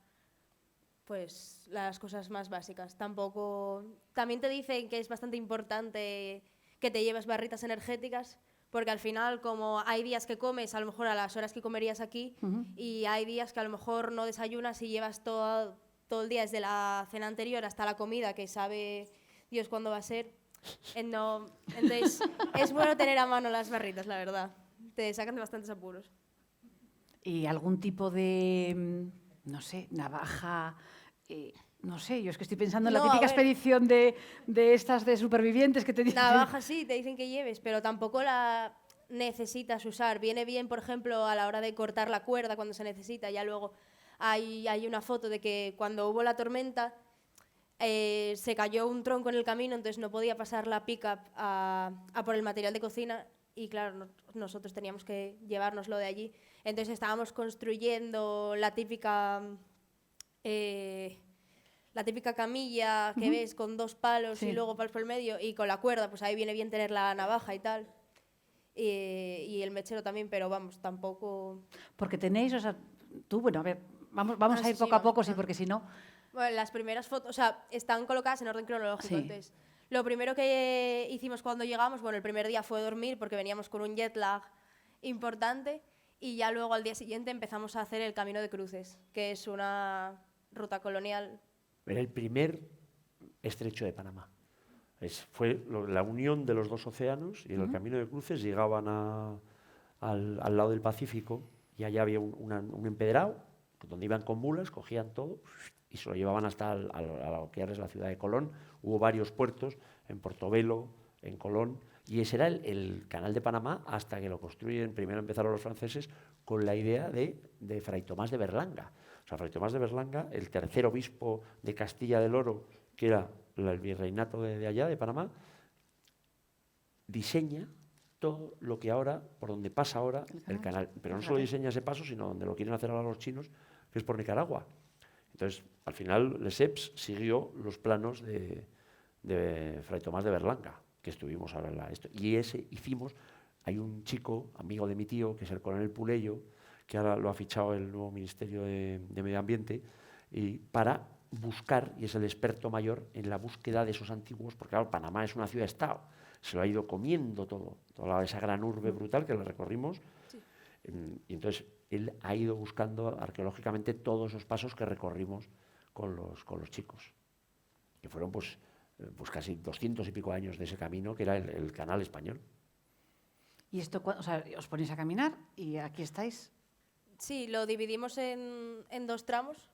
pues las cosas más básicas. También te dicen que es bastante importante que te lleves barritas energéticas, porque al final, como hay días que comes a lo mejor a las horas que comerías aquí, y hay días que a lo mejor no desayunas y llevas todo el día desde la cena anterior hasta la comida, que sabe Dios cuándo va a ser. Entonces, es bueno tener a mano las barritas, la verdad. Te sacan de bastantes apuros. ¿Y algún tipo de, no sé, navaja? No sé, yo es que estoy pensando en la No, a típica ver. expedición de estas de supervivientes que te dicen. Navaja sí, te dicen que lleves, pero tampoco la necesitas usar. Viene bien, por ejemplo, a la hora de cortar la cuerda cuando se necesita. Ya luego hay una foto de que cuando hubo la tormenta se cayó un tronco en el camino, entonces no podía pasar la pick-up a por el material de cocina, y claro, nosotros teníamos que llevárnoslo de allí. Entonces estábamos construyendo la típica camilla que ves con 2 palos Sí. y luego palos por el medio, y con la cuerda, pues ahí viene bien tener la navaja y tal. Y el mechero también, pero vamos, tampoco... Porque tenéis, o sea, tú, bueno, a ver, vamos a ir sí, poco a vamos poco, sí, pasando. porque si no... Bueno, las primeras fotos, o sea, están colocadas en orden cronológico. Sí. Entonces, lo primero que hicimos cuando llegamos, bueno, el primer día fue dormir porque veníamos con un jet lag importante, y ya luego al día siguiente empezamos a hacer el Camino de Cruces, que es una ruta colonial. Era el primer estrecho de Panamá. Fue la unión de los 2 océanos, y en el Camino de Cruces llegaban al lado del Pacífico, y allá había un empedrado donde iban con mulas, cogían todo y se lo llevaban hasta a lo que ahora es la ciudad de Colón. Hubo varios puertos, en Portobelo, en Colón, y ese era el canal de Panamá hasta que lo construyen. Primero empezaron los franceses con la idea de Fray Tomás de Berlanga. O sea, Fray Tomás de Berlanga, el tercer obispo de Castilla del Oro, que era el virreinato de allá, de Panamá, diseña todo lo que ahora, por donde pasa ahora el canal. Pero no solo diseña ese paso, sino donde lo quieren hacer ahora los chinos, que es por Nicaragua. Entonces, al final, Lesseps siguió los planos de Fray Tomás de Berlanga, que estuvimos ahora en y ese hicimos. Hay un chico, amigo de mi tío, que es el coronel Puleyo, que ahora lo ha fichado el nuevo Ministerio de Medio Ambiente, y para buscar, y es el experto mayor en la búsqueda de esos antiguos, porque claro, Panamá es una ciudad-estado, se lo ha ido comiendo todo, toda esa gran urbe brutal que la recorrimos. Sí. Y entonces él ha ido buscando arqueológicamente todos esos pasos que recorrimos con los chicos, que fueron pues casi 200 y pico años de ese camino que era el Canal Español. ¿Y esto, o sea, os ponéis a caminar y aquí estáis? Sí, lo dividimos en 2 tramos.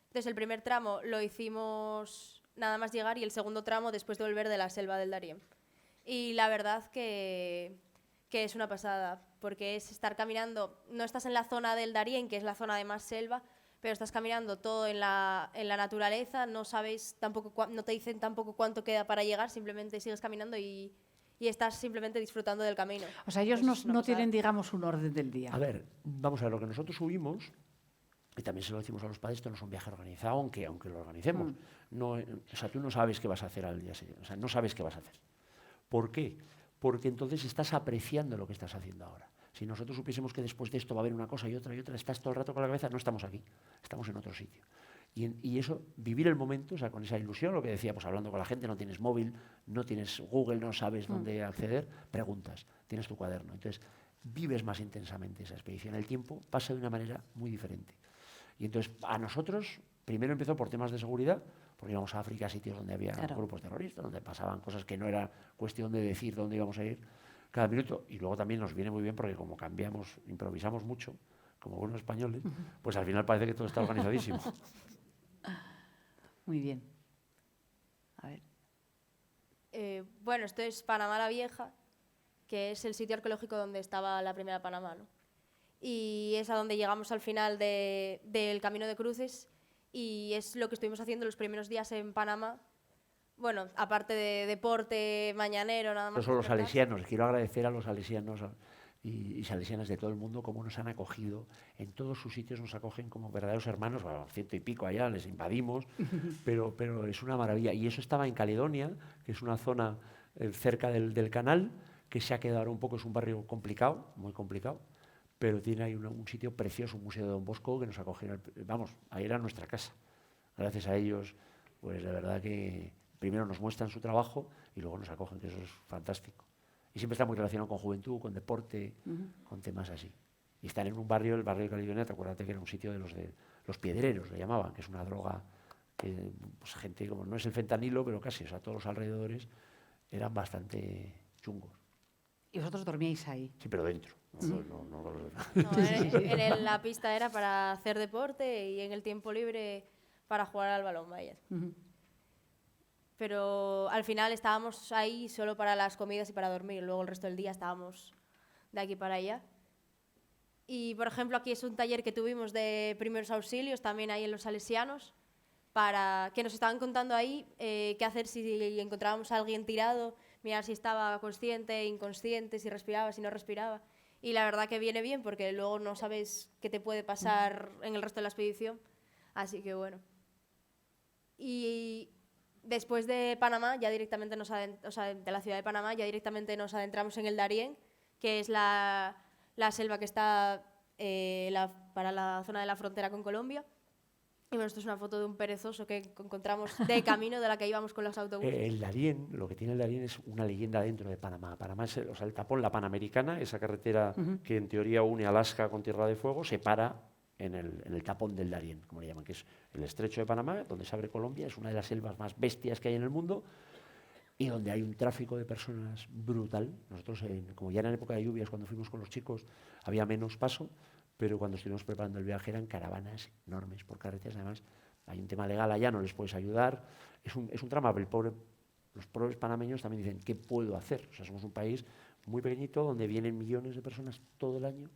Entonces, el primer tramo lo hicimos nada más llegar y el segundo tramo después de volver de la selva del Darién. Y la verdad que es una pasada, porque es estar caminando, no estás en la zona del Darién, que es la zona de más selva, pero estás caminando todo en la naturaleza, no sabes tampoco, no te dicen tampoco cuánto queda para llegar, simplemente sigues caminando y estás simplemente disfrutando del camino. O sea, ellos Pues es una no pasada. tienen, digamos, un orden del día. A ver, vamos a ver, lo que nosotros subimos, y también se lo decimos a los padres, esto no es un viaje organizado, aunque lo organicemos. No, o sea, tú no sabes qué vas a hacer al día siguiente, o sea, no sabes qué vas a hacer. ¿Por qué? Porque entonces estás apreciando lo que estás haciendo ahora. Si nosotros supiésemos que después de esto va a haber una cosa y otra, estás todo el rato con la cabeza, no estamos aquí, estamos en otro sitio. Y eso, vivir el momento, o sea, con esa ilusión, lo que decíamos, hablando con la gente, no tienes móvil, no tienes Google, no sabes dónde acceder, preguntas, tienes tu cuaderno. Entonces, vives más intensamente esa expedición. El tiempo pasa de una manera muy diferente. Y entonces, a nosotros, primero empezó por temas de seguridad, porque íbamos a África, sitios donde había grupos terroristas, donde pasaban cosas que no era cuestión de decir dónde íbamos a ir cada minuto. Y luego también nos viene muy bien porque como cambiamos, improvisamos mucho, como buenos españoles, pues al final parece que todo está organizadísimo. Muy bien. A ver. Bueno, esto es Panamá la Vieja, que es el sitio arqueológico donde estaba la primera Panamá, ¿no? Y es a donde llegamos al final del Camino de Cruces y es lo que estuvimos haciendo los primeros días en Panamá. Bueno, aparte de deporte mañanero, nada más. Estos son los despertar. salesianos. Quiero agradecer a los salesianos y salesianas de todo el mundo cómo nos han acogido. En todos sus sitios nos acogen como verdaderos hermanos. Bueno, 100 y pico allá, les invadimos, pero es una maravilla. Y eso estaba en Caledonia, que es una zona cerca del canal, que se ha quedado ahora un poco, es un barrio complicado, muy complicado, pero tiene ahí un sitio precioso, un museo de Don Bosco, que nos acogieron. Vamos, ahí era nuestra casa. Gracias a ellos, pues de verdad que primero nos muestran su trabajo y luego nos acogen, que eso es fantástico. Y siempre está muy relacionado con juventud, con deporte, con temas así. Y están en un barrio, el barrio de Caledonia, acuérdate que era un sitio de los piedreros, le llamaban, que es una droga que pues, gente, como no es el fentanilo, pero casi, o sea, todos los alrededores eran bastante chungos. ¿Y vosotros dormíais ahí? Sí, pero dentro. No, la pista era para hacer deporte y en el tiempo libre para jugar al balón, vaya. Pero al final estábamos ahí solo para las comidas y para dormir. Luego el resto del día estábamos de aquí para allá. Y, por ejemplo, aquí es un taller que tuvimos de primeros auxilios, también ahí en los Salesianos, para que nos estaban contando ahí qué hacer si encontrábamos a alguien tirado, mirar si estaba consciente, inconsciente, si respiraba, si no respiraba. Y la verdad que viene bien porque luego no sabes qué te puede pasar en el resto de la expedición. Así que bueno. Y después de Panamá, ya directamente de la ciudad de Panamá, ya directamente nos adentramos en el Darién, que es la selva que está para la zona de la frontera con Colombia. Y bueno, esto es una foto de un perezoso que encontramos de camino de la que íbamos con los autobuses. El Darién, lo que tiene el Darién es una leyenda dentro de Panamá. Panamá es el tapón, la Panamericana, esa carretera que en teoría une Alaska con Tierra de Fuego, se para en el tapón del Darién, como le llaman, que es el estrecho de Panamá, donde se abre Colombia, es una de las selvas más bestias que hay en el mundo y donde hay un tráfico de personas brutal. Nosotros, como ya era en época de lluvias, cuando fuimos con los chicos, había menos paso, pero cuando estuvimos preparando el viaje eran caravanas enormes por carreteras. Además, hay un tema legal allá, no les puedes ayudar. Es un drama, pero los pobres panameños también dicen, ¿qué puedo hacer? O sea, somos un país muy pequeñito donde vienen millones de personas todo el año,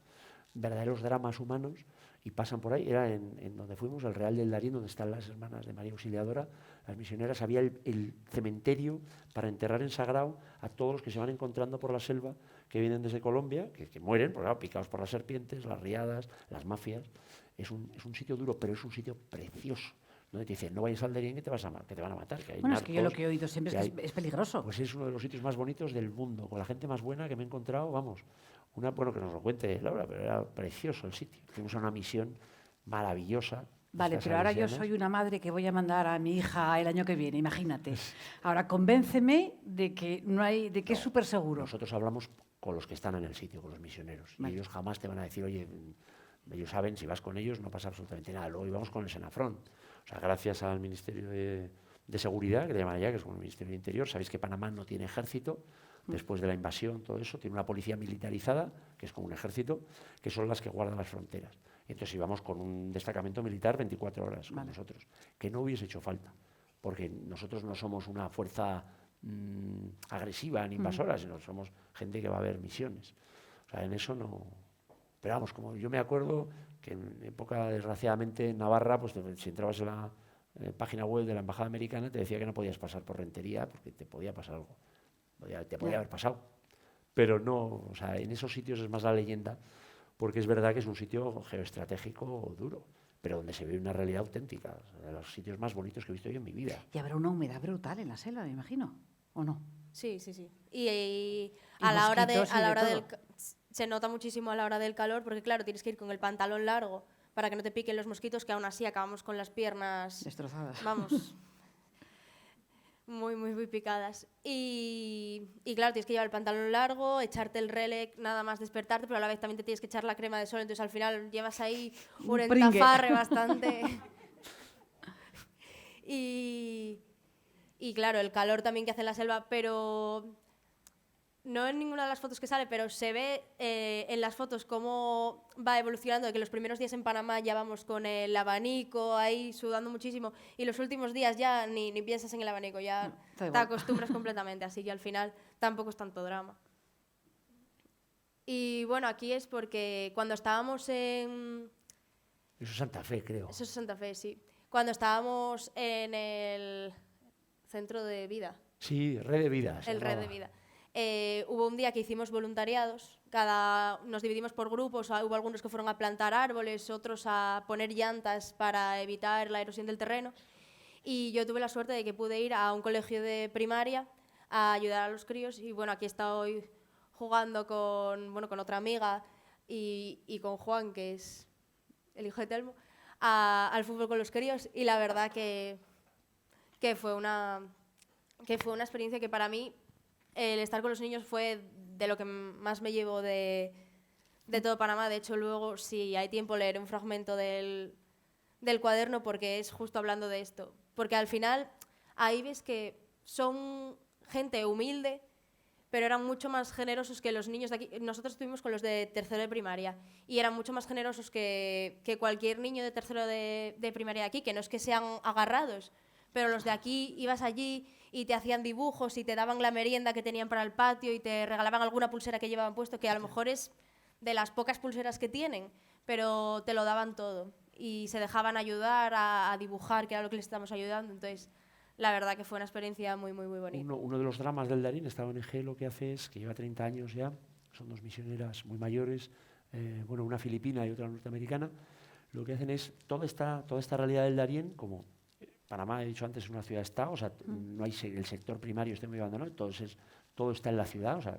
verdaderos dramas humanos, y pasan por ahí. Era en donde fuimos, el Real del Darién, donde están las hermanas de María Auxiliadora, las misioneras. Había el cementerio para enterrar en sagrado a todos los que se van encontrando por la selva, que vienen desde Colombia, que mueren, porque, claro, picados por las serpientes, las riadas, las mafias. Es un sitio duro, pero es un sitio precioso, donde te dicen, no vayas al Darién que te van a matar. Que hay Bueno, es que yo lo narcos, que he oído siempre es que es peligroso. Pues es uno de los sitios más bonitos del mundo, con la gente más buena que me he encontrado, vamos. Bueno, que nos lo cuente Laura, pero era precioso el sitio. Fuimos a una misión maravillosa. Vale, pero ahora yo soy una madre que voy a mandar a mi hija el año que viene, imagínate. Ahora, convénceme de que es súper seguro. Nosotros hablamos con los que están en el sitio, con los misioneros. Vale. Y ellos jamás te van a decir, oye, ellos saben, si vas con ellos no pasa absolutamente nada. Luego íbamos con el Senafrón. O sea, gracias al Ministerio de Seguridad, que le llaman allá, que es como el Ministerio de Interior, sabéis que Panamá no tiene ejército, después de la invasión, todo eso, tiene una policía militarizada, que es como un ejército, que son las que guardan las fronteras. Y entonces íbamos con un destacamento militar 24 horas con Vale. nosotros, que no hubiese hecho falta, porque nosotros no somos una fuerza agresiva ni invasora, sino somos gente que va a ver misiones. O sea, en eso no... Pero vamos, como yo me acuerdo que en época, desgraciadamente, en Navarra, pues si entrabas en la página web de la Embajada Americana, te decía que no podías pasar por Rentería porque te podía pasar algo. Te podía haber pasado. Pero no, o sea, en esos sitios es más la leyenda, porque es verdad que es un sitio geoestratégico duro, pero donde se ve una realidad auténtica. O sea, de los sitios más bonitos que he visto yo en mi vida. Y habrá una humedad brutal en la selva, me imagino, ¿o no? Sí, sí, sí. Y a la hora mosquitos y de del todo. se nota muchísimo a la hora del calor, porque claro, tienes que ir con el pantalón largo para que no te piquen los mosquitos, que aún así acabamos con las piernas, Destrozadas. vamos, muy, muy, muy picadas. Y claro, tienes que llevar el pantalón largo, echarte el relé nada más despertarte, pero a la vez también te tienes que echar la crema de sol, entonces al final llevas ahí un Un pringue. entafarre bastante. Y claro, el calor también que hace en la selva, pero no en ninguna de las fotos que sale, pero se ve en las fotos cómo va evolucionando, de que los primeros días en Panamá ya vamos con el abanico ahí sudando muchísimo, y los últimos días ya ni piensas en el abanico, ya Da te igual. acostumbras completamente, así que al final tampoco es tanto drama. Y bueno, aquí es porque cuando estábamos en... Eso es Santa Fe, creo. Eso es Santa Fe, sí. Cuando estábamos en el centro de vida, Sí, Red de Vida. se el Red de llamaba. Vida. Hubo un día que hicimos voluntariados, nos dividimos por grupos, hubo algunos que fueron a plantar árboles, otros a poner llantas para evitar la erosión del terreno, y yo tuve la suerte de que pude ir a un colegio de primaria a ayudar a los críos, y bueno, aquí estoy jugando con otra amiga y con Juan, que es el hijo de Telmo, al fútbol con los críos, y la verdad que fue una experiencia que para mí el estar con los niños fue de lo que más me llevo de todo Panamá. De hecho, luego, si hay tiempo, leeré un fragmento del cuaderno, porque es justo hablando de esto. Porque al final ahí ves que son gente humilde, pero eran mucho más generosos que los niños de aquí. Nosotros estuvimos con los de tercero de primaria y eran mucho más generosos que cualquier niño de tercero de primaria de aquí, que no es que sean agarrados, pero los de aquí ibas allí y te hacían dibujos y te daban la merienda que tenían para el patio y te regalaban alguna pulsera que llevaban puesto, que a lo mejor es de las pocas pulseras que tienen, pero te lo daban todo y se dejaban ayudar a dibujar, que era lo que les estábamos ayudando. Entonces, la verdad que fue una experiencia muy, muy, muy bonita. Uno de los dramas del Darín, esta ONG lo que hace es que lleva 30 años ya, son dos misioneras muy mayores, bueno, una filipina y otra norteamericana. Lo que hacen es toda esta realidad del Darién, como Panamá, he dicho antes, es una ciudad-estado, o sea, no hay el sector primario está muy abandonado, entonces todo está en la ciudad, o sea,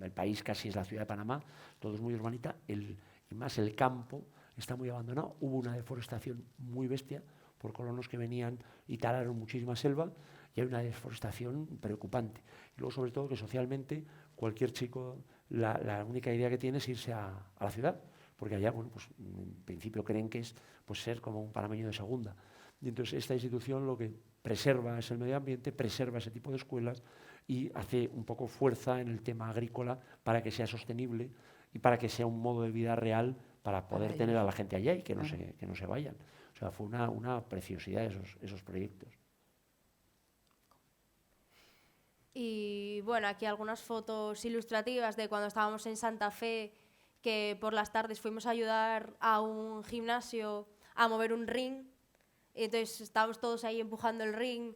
el país casi es la ciudad de Panamá, todo es muy urbanita, y más el campo está muy abandonado. Hubo una deforestación muy bestia por colonos que venían y talaron muchísima selva, y hay una deforestación preocupante. Y luego, sobre todo, que socialmente cualquier chico, la única idea que tiene es irse a la ciudad, porque allá, bueno, pues en principio creen que es pues, ser como un panameño de segunda. Y entonces esta institución lo que preserva es el medio ambiente, preserva ese tipo de escuelas y hace un poco fuerza en el tema agrícola para que sea sostenible y para que sea un modo de vida real para poder tener a la gente allá y que no se vayan. O sea, fue una preciosidad esos proyectos. Y bueno, aquí algunas fotos ilustrativas de cuando estábamos en Santa Fe, que por las tardes fuimos a ayudar a un gimnasio a mover un ring. Y entonces estábamos todos ahí empujando el ring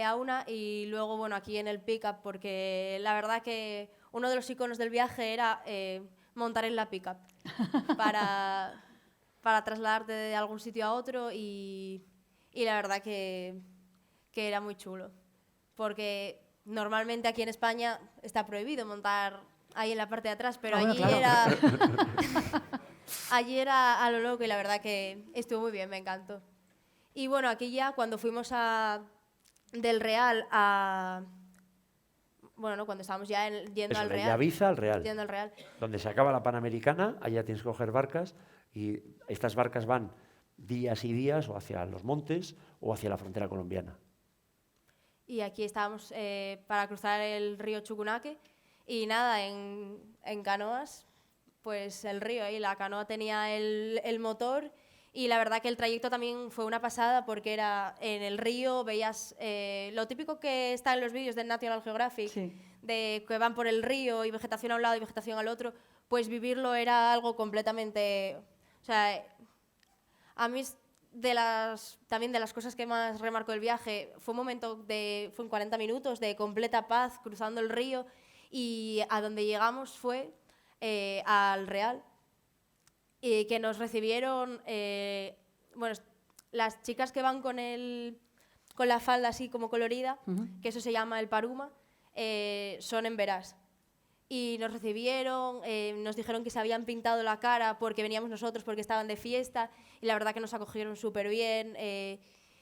a una, y luego, bueno, aquí en el pick-up, porque la verdad que uno de los iconos del viaje era montar en la pick-up para trasladarte de algún sitio a otro, y la verdad que era muy chulo, porque normalmente aquí en España está prohibido montar ahí en la parte de atrás, pero bueno, allí claro. allí era a lo loco, y la verdad que estuvo muy bien, me encantó. Y bueno, aquí ya cuando fuimos del Real bueno, no, cuando estábamos ya yendo Eso, al de Real. Yaviza al Real. Yendo al Real. Donde se acaba la Panamericana, allá tienes que coger barcas y estas barcas van días y días o hacia los montes o hacia la frontera colombiana. Y aquí estábamos para cruzar el río Chucunaque y nada, en canoas, pues el río y la canoa tenía el motor y la verdad que el trayecto también fue una pasada porque era en el río, veías lo típico que está en los vídeos del National Geographic, Sí. de que van por el río y vegetación a un lado y vegetación al otro, pues vivirlo era algo completamente... O sea, a mí también de las cosas que más remarcó el viaje fue un momento fue en 40 minutos de completa paz cruzando el río y a donde llegamos fue al Real, que nos recibieron, bueno, las chicas que van con la falda así como colorida, que eso se llama el paruma, son en Verás. Y nos recibieron, nos dijeron que se habían pintado la cara porque veníamos nosotros, porque estaban de fiesta, y la verdad que nos acogieron súper bien.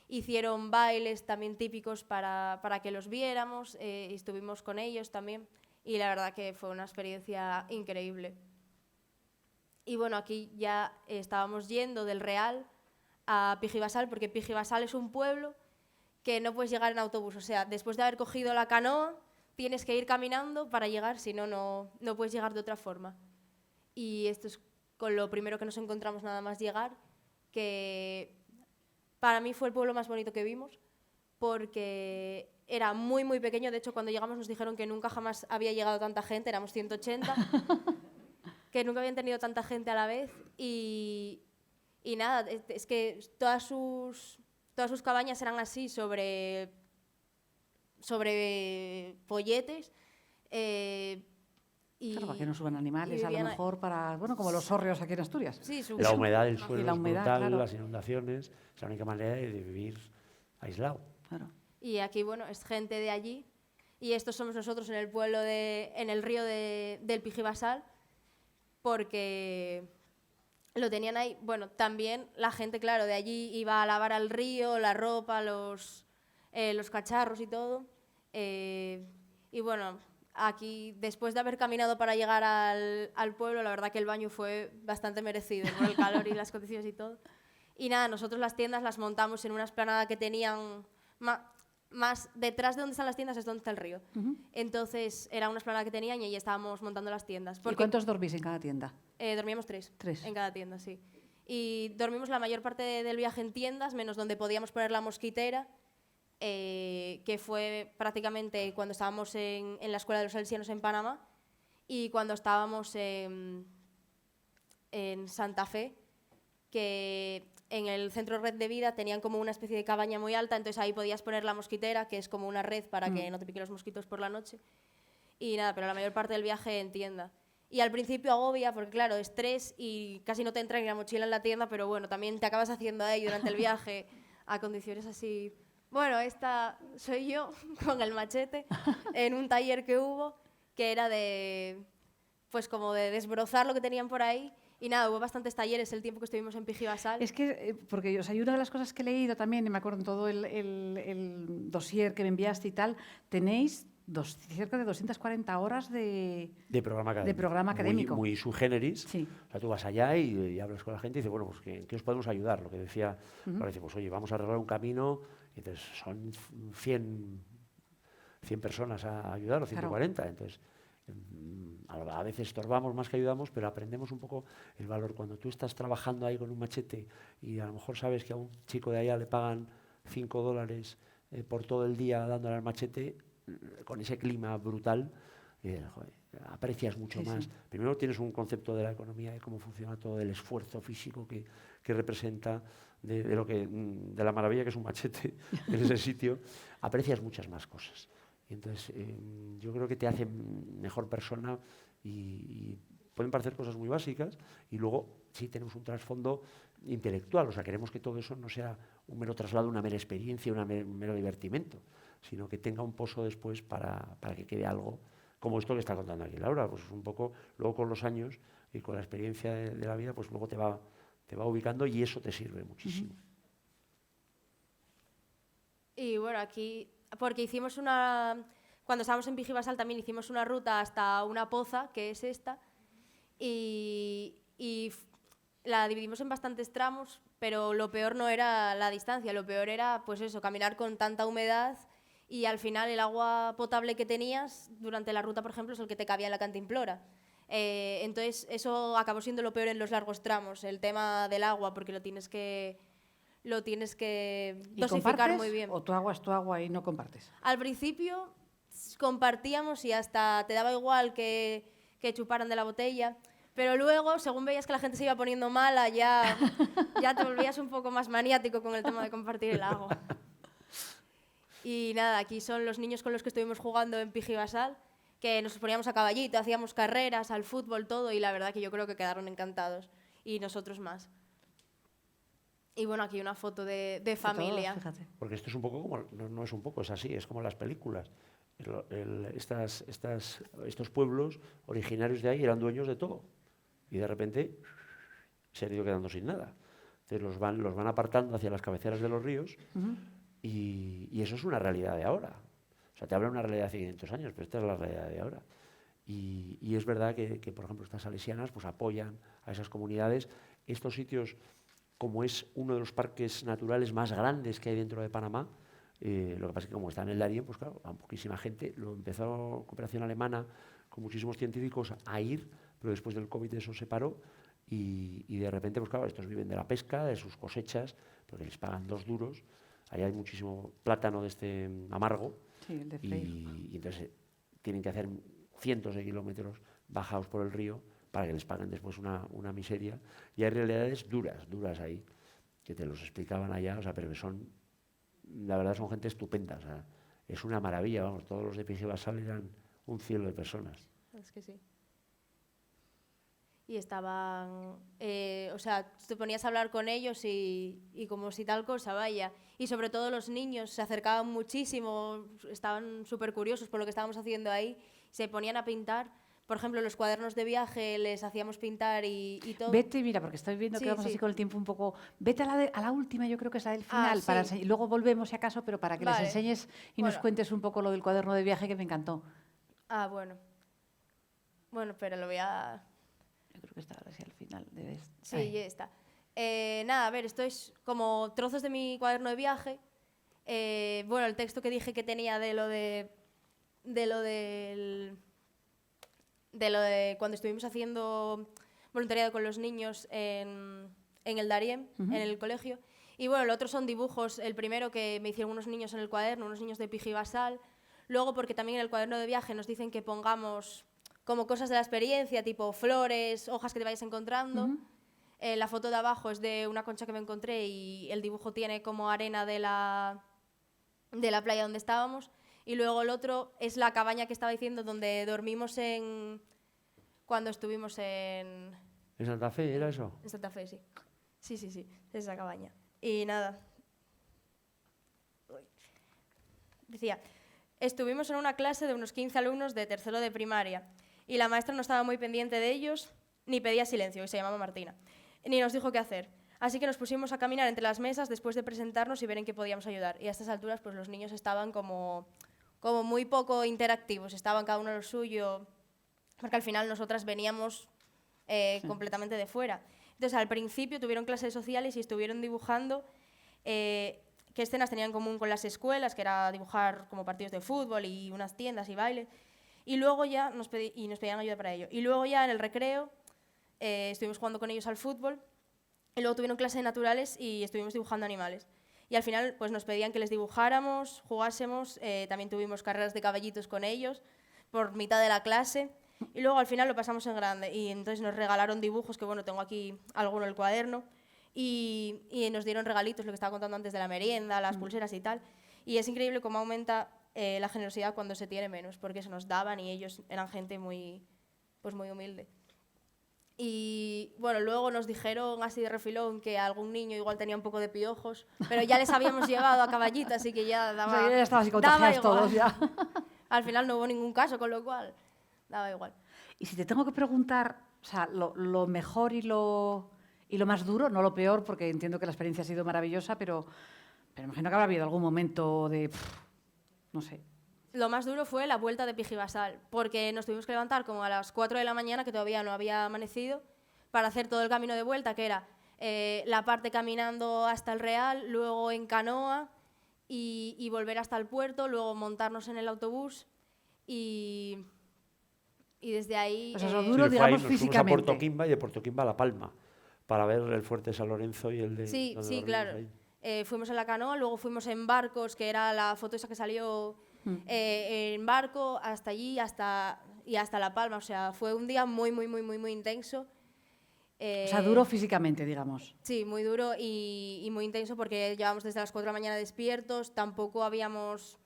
Hicieron bailes también típicos para que los viéramos, y estuvimos con ellos también, y la verdad que fue una experiencia increíble. Y bueno, aquí ya estábamos yendo del Real a Pijibasal, porque Pijibasal es un pueblo que no puedes llegar en autobús, o sea, después de haber cogido la canoa, tienes que ir caminando para llegar, si no, no puedes llegar de otra forma. Y esto es con lo primero que nos encontramos nada más llegar, que para mí fue el pueblo más bonito que vimos, porque era muy, muy pequeño. De hecho, cuando llegamos nos dijeron que nunca jamás había llegado tanta gente, éramos 180, que nunca habían tenido tanta gente a la vez. Y nada, es que todas sus cabañas eran así, sobre polletes. Y Claro, para que no suban animales, a lo vivían mejor para, bueno, como los hórreos aquí en Asturias. Sí, La humedad del Y suelo la es humedad, brutal, claro. las inundaciones, es la única manera de vivir aislado. Claro. Y aquí, bueno, es gente de allí. Y estos somos nosotros en el pueblo, en el río del Pijibasal, porque lo tenían ahí. Bueno, también la gente, claro, de allí iba a lavar al río, la ropa, los cacharros y todo. Y bueno, aquí, después de haber caminado para llegar al pueblo, la verdad que el baño fue bastante merecido por el calor y las condiciones y todo. Y nada, nosotros las tiendas las montamos en una explanada que tenían más detrás de donde están las tiendas es donde está el río. Entonces era una explanada que tenían y ahí estábamos montando las tiendas. ¿Y cuántos dormís en cada tienda? Dormíamos 3. 3. En cada tienda, sí. Y dormimos la mayor parte del viaje en tiendas, menos donde podíamos poner la mosquitera, que fue prácticamente cuando estábamos en la Escuela de los Salesianos en Panamá y cuando estábamos en Santa Fe, que en el centro Red de Vida tenían como una especie de cabaña muy alta, entonces ahí podías poner la mosquitera, que es como una red para que no te piquen los mosquitos por la noche. Y nada, pero la mayor parte del viaje en tienda. Y al principio agobia, porque claro, estrés y casi no te entra ni la mochila en la tienda, pero bueno, también te acabas haciendo ahí durante el viaje a condiciones así. Bueno, esta soy yo con el machete en un taller que hubo, que era pues como de desbrozar lo que tenían por ahí. Y nada, hubo bastantes talleres el tiempo que estuvimos en Pijibasal. Es que, porque o sea, hay una de las cosas que he leído también, y me acuerdo en todo el dossier que me enviaste y tal, tenéis cerca de 240 horas de programa académico. De programa académico. Muy sui generis. Sí. O sea, tú vas allá y hablas con la gente y dices, bueno, pues ¿en qué os podemos ayudar? Lo que decía, ahora dice, pues oye, vamos a arreglar un camino, y entonces son 100 personas a ayudar, o 140. Claro. Entonces, a veces estorbamos más que ayudamos, pero aprendemos un poco el valor. Cuando tú estás trabajando ahí con un machete y a lo mejor sabes que a un chico de allá le pagan $5 por todo el día dándole al machete, con ese clima brutal, joder, aprecias mucho más. Sí. Primero tienes un concepto de la economía, de cómo funciona todo, el esfuerzo físico que representa, de la maravilla que es un machete en ese sitio, aprecias muchas más cosas. Y entonces yo creo que te hace mejor persona y pueden parecer cosas muy básicas y luego sí tenemos un trasfondo intelectual, o sea, queremos que todo eso no sea un mero traslado, una mera experiencia, un mero divertimento, sino que tenga un pozo después para que quede algo como esto que está contando aquí Laura, pues un poco, luego con los años y con la experiencia de la vida, pues luego te va ubicando y eso te sirve muchísimo. Y bueno, aquí, porque hicimos cuando estábamos en Pijibasal también hicimos una ruta hasta una poza, que es esta, y la dividimos en bastantes tramos, pero lo peor no era la distancia, lo peor era pues eso, caminar con tanta humedad y al final el agua potable que tenías durante la ruta, por ejemplo, es el que te cabía en la cantimplora. Entonces eso acabó siendo lo peor en los largos tramos, el tema del agua, porque lo tienes que ¿Y dosificar compartes muy bien. o tu agua es tu agua y no compartes? Al principio compartíamos y hasta te daba igual que chuparan de la botella, pero luego, según veías que la gente se iba poniendo mala, ya te volvías un poco más maniático con el tema de compartir el agua. Y nada, aquí son los niños con los que estuvimos jugando en Pijibasal, que nos poníamos a caballito, hacíamos carreras, al fútbol, todo, y la verdad que yo creo que quedaron encantados, y nosotros más. Y bueno, aquí una foto de familia. Todos, fíjate. Porque esto es un poco como, no es un poco, es así, es como las películas. Estos pueblos originarios de ahí eran dueños de todo y de repente se han ido quedando sin nada. Entonces los van apartando hacia las cabeceras de los ríos y eso es una realidad de ahora. O sea, te habla de una realidad de hace 500 años, pero esta es la realidad de ahora. Y es verdad que, por ejemplo, estas salesianas pues, apoyan a esas comunidades. Estos sitios, como es uno de los parques naturales más grandes que hay dentro de Panamá, lo que pasa es que como está en el Darién, pues claro, a poquísima gente, lo empezó cooperación alemana con muchísimos científicos a ir, pero después del COVID eso se paró y de repente, pues claro, estos viven de la pesca, de sus cosechas, porque les pagan 2 duros, allá hay muchísimo plátano de este amargo, Sí, el de y entonces tienen que hacer cientos de kilómetros bajados por el río para que les paguen después una miseria, y hay realidades duras ahí, que te los explicaban allá, o sea, pero que son, la verdad son gente estupenda, o sea, es una maravilla, vamos, todos los de Pijibasal eran un cielo de personas. Es que sí. Y estaban, o sea, te ponías a hablar con ellos y como si tal cosa, vaya. Y sobre todo los niños se acercaban muchísimo, estaban súper curiosos por lo que estábamos haciendo ahí, se ponían a pintar. Por ejemplo, los cuadernos de viaje les hacíamos pintar y todo. Vete, mira, porque estoy viendo Sí, que vamos sí. así con el tiempo un poco... Vete a la última, yo creo que es la del Ah, final, para sí. y luego volvemos si acaso, pero para que Vale. les enseñes y nos Bueno. cuentes un poco lo del cuaderno de viaje que me encantó. Ah, bueno. Bueno, pero lo voy a... Yo creo que está ahora sí al final. Sí, ya está. Nada, a ver, esto es como trozos de mi cuaderno de viaje. Bueno, el texto que dije que tenía de lo de cuando estuvimos haciendo voluntariado con los niños en el Darién, en el colegio. Y bueno, los otros son dibujos. El primero que me hicieron unos niños en el cuaderno, unos niños de Pijibasal. Luego, porque también en el cuaderno de viaje nos dicen que pongamos como cosas de la experiencia, tipo flores, hojas que te vayas encontrando. La foto de abajo es de una concha que me encontré y el dibujo tiene como arena de la playa donde estábamos. Y luego el otro es la cabaña que estaba diciendo, donde dormimos cuando estuvimos en ¿En Santa Fe era eso? Santa Fe, sí. Sí, esa cabaña. Y nada. Uy. Decía, estuvimos en una clase de unos 15 alumnos de tercero de primaria y la maestra no estaba muy pendiente de ellos, ni pedía silencio, y se llamaba Martina, ni nos dijo qué hacer. Así que nos pusimos a caminar entre las mesas después de presentarnos y ver en qué podíamos ayudar. Y a estas alturas, pues los niños estaban como muy poco interactivos, estaban cada uno a lo suyo, porque al final nosotras veníamos completamente de fuera. Entonces, al principio tuvieron clases sociales y estuvieron dibujando qué escenas tenían en común con las escuelas, que era dibujar como partidos de fútbol y unas tiendas y baile. Y luego ya nos pedían ayuda para ello. Y luego ya en el recreo estuvimos jugando con ellos al fútbol. Y luego tuvieron clases de naturales y estuvimos dibujando animales. Y al final pues nos pedían que les dibujáramos, jugásemos. También tuvimos carreras de caballitos con ellos por mitad de la clase. Y luego al final lo pasamos en grande. Y entonces nos regalaron dibujos, que bueno, tengo aquí alguno en el cuaderno. Y nos dieron regalitos, lo que estaba contando antes de la merienda, las pulseras y tal. Y es increíble cómo aumenta la generosidad cuando se tiene menos, porque se nos daban y ellos eran gente muy humilde. Y bueno, luego nos dijeron así de refilón que algún niño igual tenía un poco de piojos, pero ya les habíamos llevado a caballito, así que ya daba, O sea, ya estaban así daba contagiados igual. todos ya. Al final no hubo ningún caso, con lo cual daba igual. Y si te tengo que preguntar, o sea, lo mejor y lo más duro, no lo peor, porque entiendo que la experiencia ha sido maravillosa, pero imagino que habrá habido algún momento de, no sé, lo más duro fue la vuelta de Pijibasal, porque nos tuvimos que levantar como a las 4 de la mañana, que todavía no había amanecido, para hacer todo el camino de vuelta, que era la parte caminando hasta el Real, luego en canoa y volver hasta el puerto, luego montarnos en el autobús y desde ahí... Pues eso Sí, duro, fue ahí, digamos, nos fuimos a físicamente. Puerto Quimba y de Puerto Quimba a La Palma para ver el fuerte San Lorenzo y el de... Sí, donde sí, dormimos claro. ahí. Fuimos en la canoa, luego fuimos en barcos, que era la foto esa que salió en barco, hasta allí y hasta La Palma. O sea, fue un día muy, muy, muy, muy, muy intenso. O sea, duro físicamente, digamos. Sí, muy duro y muy intenso porque llevamos desde las 4 de la mañana despiertos, tampoco habíamos...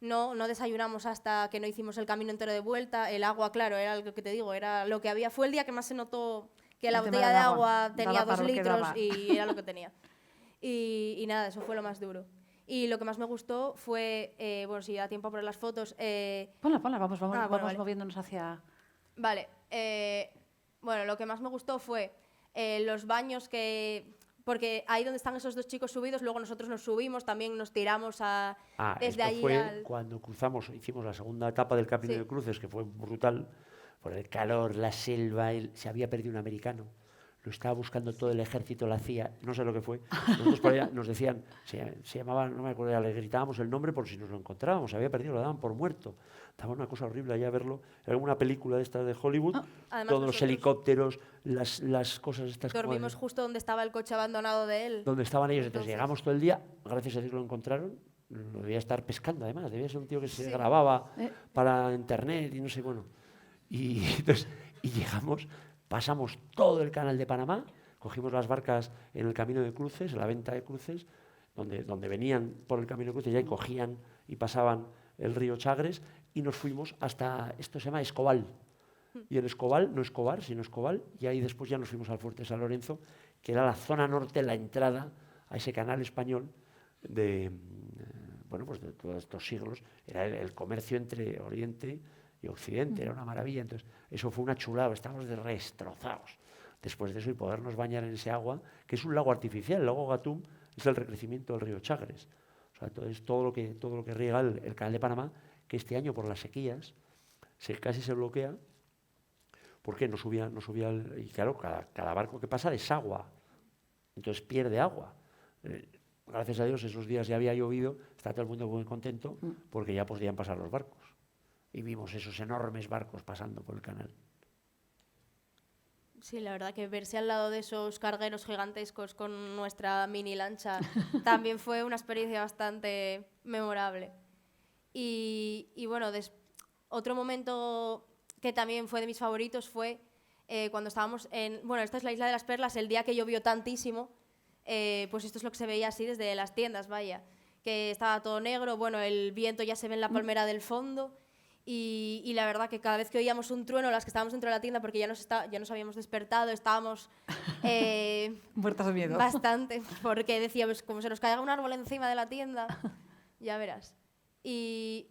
No desayunamos hasta que no hicimos el camino entero de vuelta. El agua, claro, era lo que te digo, era lo que había. Fue el día que más se notó que la El tema botella del de agua. agua tenía Daba 2 para lo que litros daba. y era lo que tenía. Y nada, eso fue lo más duro. Y lo que más me gustó fue, bueno, si da tiempo a poner las fotos. Ponla, vamos bueno, vale. moviéndonos hacia... Vale, bueno, lo que más me gustó fue los baños que... Porque ahí donde están esos 2 chicos subidos, luego nosotros nos subimos, también nos tiramos desde Esto allí fue cuando cruzamos, hicimos la segunda etapa del Camino Sí. de Cruces, que fue brutal, por el calor, la selva, se había perdido un americano, lo estaba buscando todo el ejército, la CIA, no sé lo que fue. Nosotros por allá nos decían, se llamaba, no me acuerdo, le gritábamos el nombre por si nos lo encontrábamos, se había perdido, lo daban por muerto. Estaba una cosa horrible allá verlo, era una película de esta de Hollywood, Además, todos los nosotros helicópteros, las cosas estas como dormimos justo donde estaba el coche abandonado de él. donde estaban ellos. Entonces Entonces- llegamos todo el día, gracias a Dios lo encontraron, lo debía estar pescando además, debía ser un tío que se Sí. grababa para internet y no sé, bueno. Y, entonces, y llegamos, pasamos todo el canal de Panamá, cogimos las barcas en el camino de cruces, en la venta de cruces, donde venían por el camino de cruces y ahí cogían y pasaban el río Chagres y nos fuimos hasta, esto se llama Escobal. Y en Escobal, no Escobar, sino Escobal, y ahí después ya nos fuimos al Fuerte San Lorenzo, que era la zona norte, la entrada a ese canal español de, bueno, pues de todos estos siglos. Era el comercio entre Oriente y Occidente, era una maravilla. Entonces, eso fue una chulada, estábamos destrozados después de eso y podernos bañar en ese agua, que es un lago artificial. El lago Gatún es el recrecimiento del río Chagres. O sea, entonces, todo lo que riega el canal de Panamá, que este año por las sequías casi se bloquea, porque no subía y claro, cada barco que pasa desagua, entonces pierde agua. Gracias a Dios esos días ya había llovido, está todo el mundo muy contento porque ya podían pasar los barcos. Y vimos esos enormes barcos pasando por el canal. Sí, la verdad que verse al lado de esos cargueros gigantescos con nuestra mini lancha también fue una experiencia bastante memorable. Y bueno, otro momento que también fue de mis favoritos fue cuando estábamos en... Bueno, esta es la Isla de las Perlas, el día que llovió tantísimo, pues esto es lo que se veía así desde las tiendas, vaya, que estaba todo negro, bueno, el viento ya se ve en la palmera del fondo y la verdad que cada vez que oíamos un trueno, las que estábamos dentro de la tienda, porque ya nos habíamos despertado, estábamos Muertas de miedo. bastante, porque decíamos, como se nos caiga un árbol encima de la tienda, ya verás. Y...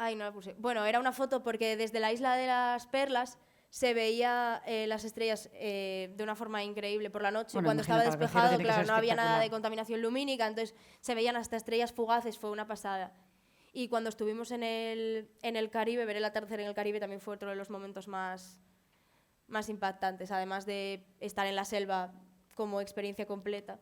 Ay, no la puse. Bueno, era una foto porque desde la Isla de las Perlas se veía las estrellas de una forma increíble por la noche. Bueno, Cuando estaba imagino que al despejado, tiene que claro, ser no había nada de espectacular. contaminación lumínica, entonces se veían hasta estrellas fugaces, fue una pasada. Y cuando estuvimos en el Caribe, ver el atardecer en el Caribe también fue otro de los momentos más impactantes, además de estar en la selva como experiencia completa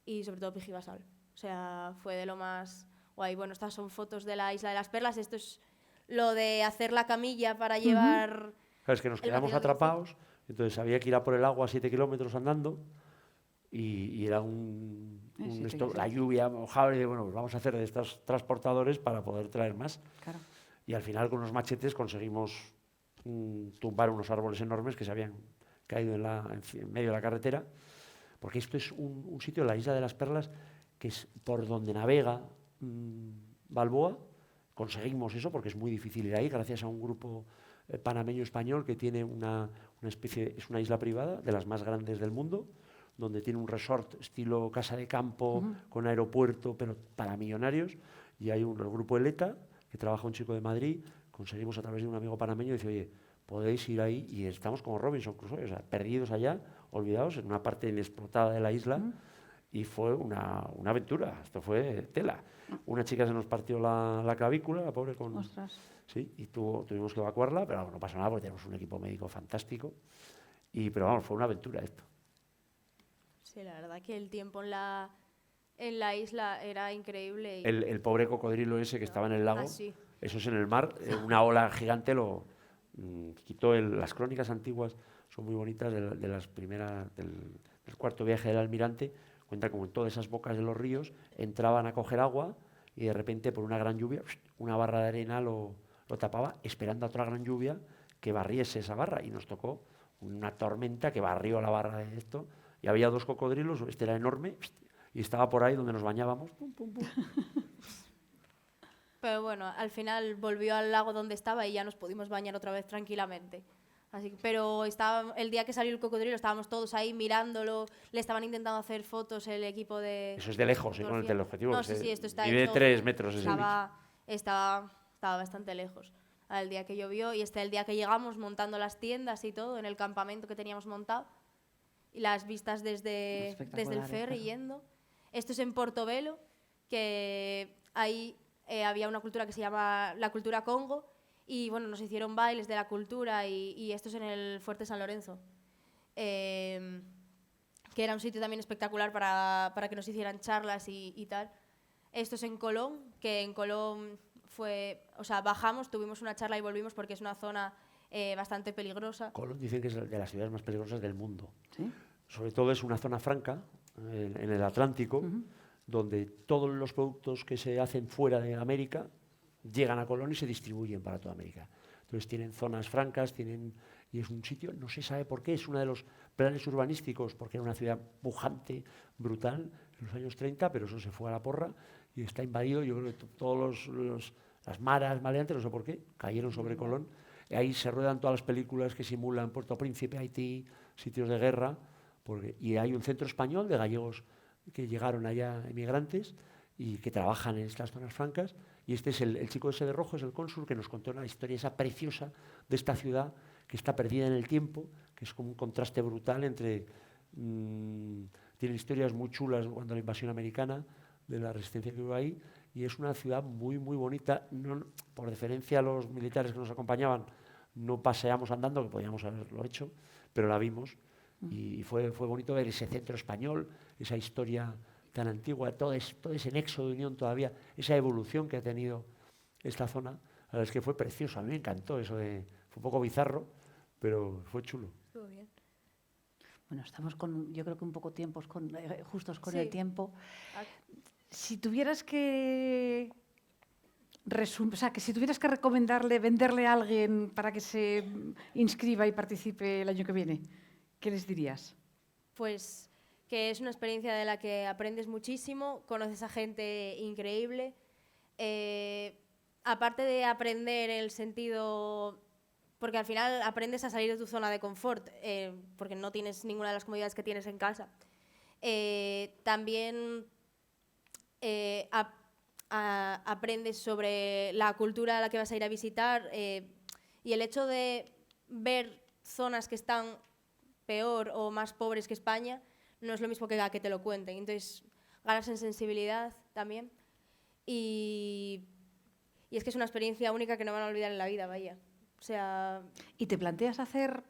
y sobre todo Pijibasal. O sea, fue de lo más guay. Bueno, estas son fotos de la Isla de las Perlas, esto es lo de hacer la camilla para llevar... Claro, es que nos el quedamos material de atrapados, entonces había que ir a por el agua 7 kilómetros andando y era la lluvia mojaba y bueno, pues vamos a hacer de estos transportadores para poder traer más. Claro. Y al final con unos machetes conseguimos tumbar unos árboles enormes que se habían caído en medio de la carretera, porque esto es un sitio, la Isla de las Perlas, que es por donde navega Balboa. Conseguimos eso porque es muy difícil ir ahí, gracias a un grupo panameño-español que tiene una especie, es una isla privada de las más grandes del mundo, donde tiene un resort estilo casa de campo, con aeropuerto, pero para millonarios, y hay el grupo Eleta, que trabaja un chico de Madrid, conseguimos a través de un amigo panameño, dice, oye, podéis ir ahí, y estamos como Robinson Crusoe, o sea, perdidos allá, olvidados, en una parte inexplotada de la isla, y fue una aventura, esto fue tela. Una chica se nos partió la clavícula, la pobre con... Ostras. Sí, y tuvimos que evacuarla, pero vamos, no pasa nada porque tenemos un equipo médico fantástico. Pero vamos, fue una aventura esto. Sí, la verdad que el tiempo en la isla era increíble. El pobre cocodrilo ese que estaba en el lago, sí. eso es en el mar, una ola gigante lo quitó. Las crónicas antiguas son muy bonitas de las primeras, del cuarto viaje del almirante, cuenta como en todas esas bocas de los ríos entraban a coger agua y de repente por una gran lluvia, una barra de arena lo tapaba, esperando a otra gran lluvia que barriese esa barra, y nos tocó una tormenta que barrió la barra de esto, y había 2 cocodrilos, este era enorme, y estaba por ahí donde nos bañábamos. Pum, pum, pum. Pero bueno, al final volvió al lago donde estaba y ya nos pudimos bañar otra vez tranquilamente. Pero el día que salió el cocodrilo estábamos todos ahí mirándolo, le estaban intentando hacer fotos el equipo de... Eso es de lejos, con el teleobjetivo. No, sí, esto está mide hecho, 3 metros ese bicho. estaba bastante lejos al día que llovió, y el día que llegamos montando las tiendas y todo en el campamento que teníamos montado, y las vistas desde el ferry yendo. Esto es en Portobelo, que ahí había una cultura que se llama la cultura Congo, y bueno, nos hicieron bailes de la cultura, y esto es en el Fuerte San Lorenzo, que era un sitio también espectacular para que nos hicieran charlas y tal. Esto es en Colón, que en Colón bajamos, tuvimos una charla y volvimos porque es una zona bastante peligrosa. Colón dicen que es de las ciudades más peligrosas del mundo. ¿Sí? Sobre todo es una zona franca, en el Atlántico, donde todos los productos que se hacen fuera de América llegan a Colón y se distribuyen para toda América. Entonces tienen zonas francas, y es un sitio, no se sabe por qué, es uno de los planes urbanísticos, porque era una ciudad pujante, brutal, en los años 30, pero eso se fue a la porra y está invadido. Yo creo que todos las maras maleantes, no sé por qué, cayeron sobre Colón. Y ahí se ruedan todas las películas que simulan Puerto Príncipe, Haití, sitios de guerra, y hay un centro español de gallegos que llegaron allá, emigrantes, y que trabajan en estas zonas francas. Y este es el chico ese de rojo, es el cónsul, que nos contó la historia esa preciosa de esta ciudad que está perdida en el tiempo, que es como un contraste brutal entre... tiene historias muy chulas cuando la invasión americana, de la resistencia que hubo ahí, y es una ciudad muy, muy bonita. Por deferencia a los militares que nos acompañaban, no paseamos andando, que podíamos haberlo hecho, pero la vimos, y fue bonito ver ese centro español, esa historia tan antigua, todo ese nexo de unión todavía, esa evolución que ha tenido esta zona. La verdad es que fue precioso, a mí me encantó eso fue un poco bizarro, pero fue chulo. Estuvo bien. Bueno, estamos yo creo que un poco justos con Sí. el tiempo. Si tuvieras que si tuvieras que venderle a alguien para que se inscriba y participe el año que viene, ¿qué les dirías? Pues que es una experiencia de la que aprendes muchísimo, conoces a gente increíble. Aparte de aprender el sentido, porque al final aprendes a salir de tu zona de confort, porque no tienes ninguna de las comodidades que tienes en casa. También aprendes sobre la cultura a la que vas a ir a visitar, y el hecho de ver zonas que están peor o más pobres que España no es lo mismo que a que te lo cuenten. Entonces ganas en sensibilidad también, y es que es una experiencia única que no van a olvidar en la vida, vaya. O sea... ¿Y te planteas hacer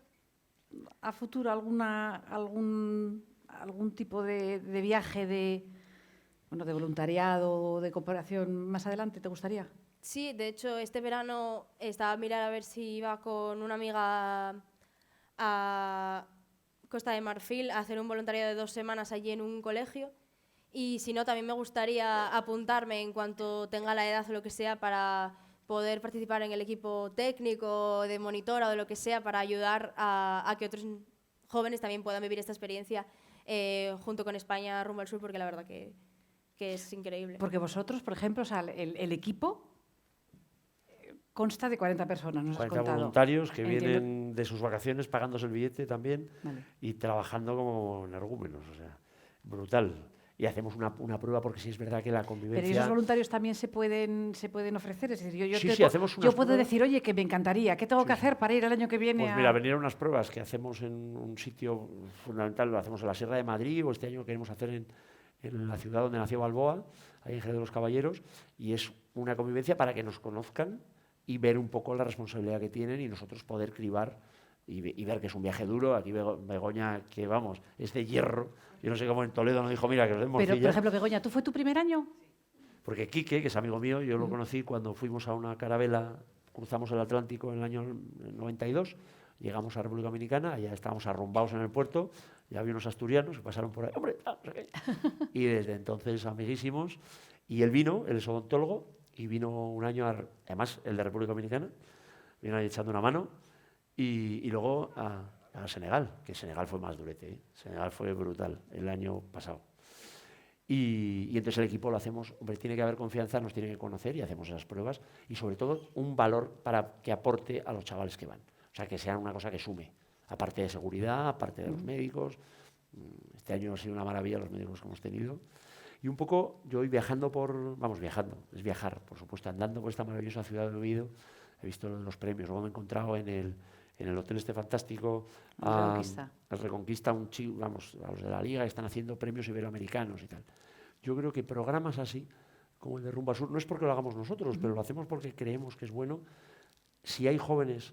a futuro algún tipo de viaje de voluntariado o de cooperación más adelante? ¿Te gustaría? Sí, de hecho, este verano estaba a mirar a ver si iba con una amiga a Costa de Marfil a hacer un voluntariado de 2 semanas allí en un colegio, y si no, también me gustaría apuntarme en cuanto tenga la edad o lo que sea para poder participar en el equipo técnico, de monitora o de lo que sea, para ayudar a que otros jóvenes también puedan vivir esta experiencia junto con España rumbo al sur, porque la verdad que es increíble. Porque vosotros, por ejemplo, el equipo consta de 40 personas, nos has 40 contado. voluntarios que Entiendo. vienen de sus vacaciones pagándose el billete también, Vale. y trabajando como energúmenos, o sea, brutal. Y hacemos una prueba, porque sí es verdad que la convivencia... Pero esos voluntarios también se pueden ofrecer. Es decir, Sí, hacemos unas yo puedo pruebas. decir, oye, que me encantaría, ¿qué tengo que hacer para ir el año que viene Pues mira, venir a unas pruebas que hacemos en un sitio fundamental, lo hacemos en la Sierra de Madrid, o este año queremos hacer en la ciudad donde nació Balboa, ahí en Jerez de los Caballeros, y es una convivencia para que nos conozcan y ver un poco la responsabilidad que tienen y nosotros poder cribar y ver que es un viaje duro. Aquí Begoña, que vamos, es de hierro. Yo no sé cómo en Toledo nos dijo, mira, que os den morcilla. Pero, por ejemplo, Begoña, ¿tú fue tu primer año? Porque Quique, que es amigo mío, yo lo conocí cuando fuimos a una carabela, cruzamos el Atlántico en el año 92, llegamos a República Dominicana, allá estábamos arrumbados en el puerto, ya había unos asturianos que pasaron por ahí, ¡hombre! No sé qué. Y desde entonces, amiguísimos. Y él vino, él es odontólogo, y vino un año, además, el de República Dominicana, vino ahí echando una mano, y luego a Senegal, que Senegal fue más durete, ¿eh? Senegal fue brutal el año pasado. Y entonces el equipo lo hacemos, hombre, tiene que haber confianza, nos tiene que conocer y hacemos esas pruebas y sobre todo un valor para que aporte a los chavales que van. O sea, que sea una cosa que sume, aparte de seguridad, aparte de los médicos. Este año ha sido una maravilla los médicos que hemos tenido. Y un poco, yo voy viajando viajando, es viajar, por supuesto, andando por esta maravillosa ciudad de Oviedo. He visto los premios, luego me he encontrado en el hotel este fantástico, el Reconquista, a los de la Liga están haciendo premios iberoamericanos y tal. Yo creo que programas así, como el de Rumbo al Sur, no es porque lo hagamos nosotros, pero lo hacemos porque creemos que es bueno. Si hay jóvenes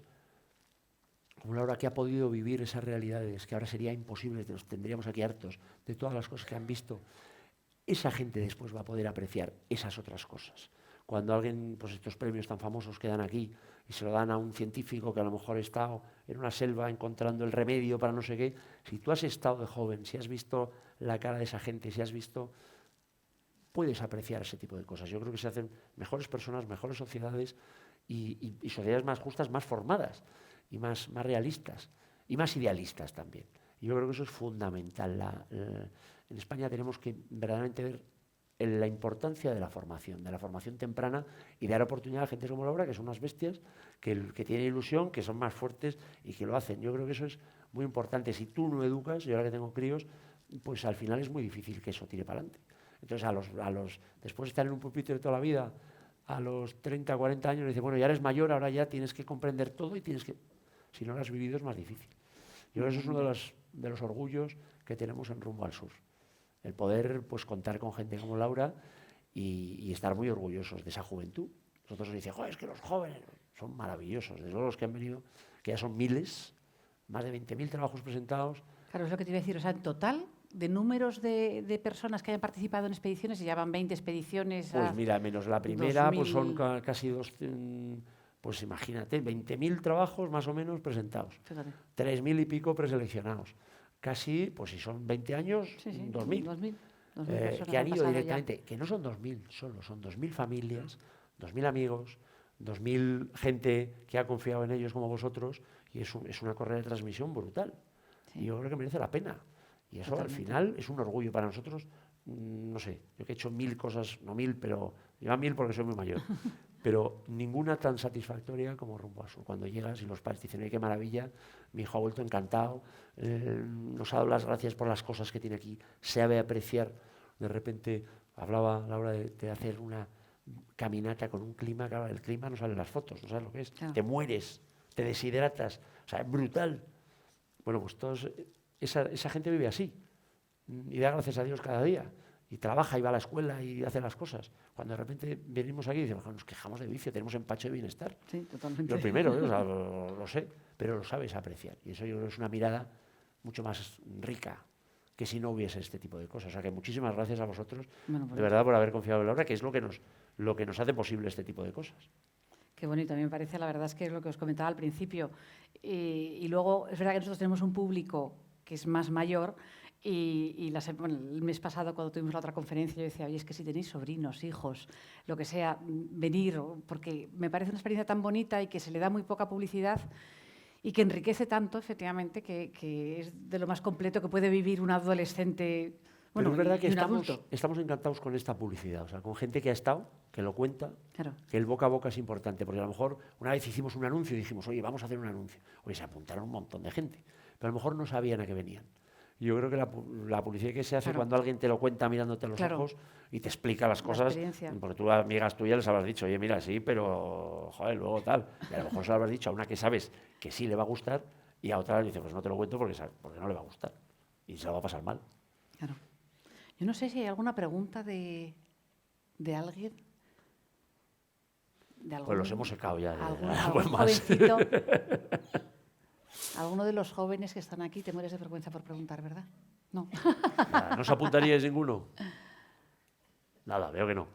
como Laura que ha podido vivir esas realidades, que ahora sería imposible, que nos tendríamos aquí hartos de todas las cosas que han visto, esa gente después va a poder apreciar esas otras cosas. Cuando alguien, pues estos premios tan famosos que dan aquí y se lo dan a un científico que a lo mejor ha estado en una selva encontrando el remedio para no sé qué, si tú has estado de joven, si has visto la cara de esa gente, si has visto, puedes apreciar ese tipo de cosas. Yo creo que se hacen mejores personas, mejores sociedades y sociedades más justas, más formadas y más realistas y más idealistas también. Y yo creo que eso es fundamental. En España tenemos que verdaderamente ver la importancia de la formación temprana y dar oportunidad a gente como Laura, que son unas bestias, que tienen ilusión, que son más fuertes y que lo hacen. Yo creo que eso es muy importante. Si tú no educas, yo ahora que tengo críos, pues al final es muy difícil que eso tire para adelante. Entonces, después de estar en un pupitre toda la vida, a los 30, 40 años, dice, bueno, ya eres mayor, ahora ya tienes que comprender todo y si no lo has vivido es más difícil. Yo creo que eso es uno de los orgullos que tenemos en Rumbo al Sur. El poder pues contar con gente como Laura y estar muy orgullosos de esa juventud. Nosotros nos dicen, joder, es que los jóvenes son maravillosos. Desde luego los que han venido, que ya son miles, más de 20.000 trabajos presentados. Claro, es lo que te iba a decir. O sea, en total, de números de personas que hayan participado en expediciones, ya van 20 expediciones. Pues mira, menos la primera, 2000... pues son casi pues imagínate, 20.000 trabajos más o menos presentados. Fíjate. 3.000 y pico preseleccionados. Casi, pues si son 20 años, sí, 2.000. 2.000 que han ido directamente, ya. que no son 2.000 solo, son 2.000 familias, 2.000 amigos, 2.000 gente que ha confiado en ellos como vosotros, y es una carrera de transmisión brutal. Sí. Y yo creo que merece la pena. Y eso al final es un orgullo para nosotros. No sé, yo que he hecho 1.000 cosas, no 1.000, pero yo a 1.000 porque soy muy mayor, pero ninguna tan satisfactoria como Rumbo al Sur. Cuando llegas y los padres dicen, ¡ay, qué maravilla! Mi hijo ha vuelto encantado, nos ha dado las gracias por las cosas que tiene aquí, sabe apreciar. De repente hablaba Laura de hacer una caminata con un clima, claro, el clima no sale en las fotos, no sabes lo que es, claro. Te mueres, te deshidratas, o sea, es brutal. Bueno, pues esa gente vive así y da gracias a Dios cada día y trabaja y va a la escuela y hace las cosas. Cuando de repente venimos aquí y decimos, nos quejamos de vicio, tenemos empacho de bienestar. Sí, totalmente. Lo primero, o sea, lo sé, pero lo sabes apreciar. Y eso yo creo que es una mirada mucho más rica que si no hubiese este tipo de cosas. O sea, que muchísimas gracias a vosotros, de verdad, por haber confiado en Laura, que es lo que nos hace posible este tipo de cosas. Qué bonito, a mí me parece, la verdad es que es lo que os comentaba al principio. Y luego, es verdad que nosotros tenemos un público que es más mayor y el mes pasado, cuando tuvimos la otra conferencia, yo decía, oye, es que si tenéis sobrinos, hijos, lo que sea, venir, porque me parece una experiencia tan bonita y que se le da muy poca publicidad y que enriquece tanto, efectivamente, que es de lo más completo que puede vivir un adolescente. Bueno, pero es verdad que estamos encantados con esta publicidad, o sea, con gente que ha estado, que lo cuenta, claro. Que el boca a boca es importante, porque a lo mejor una vez hicimos un anuncio y dijimos, oye, vamos a hacer un anuncio. Oye, se apuntaron un montón de gente, pero a lo mejor no sabían a qué venían. Y yo creo que la publicidad que se hace cuando alguien te lo cuenta mirándote a los ojos y te explica las cosas, porque tú a amigas tuyas les habrás dicho, oye, mira, sí, pero, joder, luego tal. Y a lo mejor se lo habrás dicho a una que sabes que sí le va a gustar y a otra le dices, pues no te lo cuento porque no le va a gustar. Y se lo va a pasar mal. Claro. Yo no sé si hay alguna pregunta de alguien. De Pues los hemos secado ya. algún Pues más. jovencito. Alguno de los jóvenes que están aquí, te mueres de vergüenza por preguntar, ¿verdad? No. Nada, ¿no os apuntaríais ninguno? Nada, veo que no.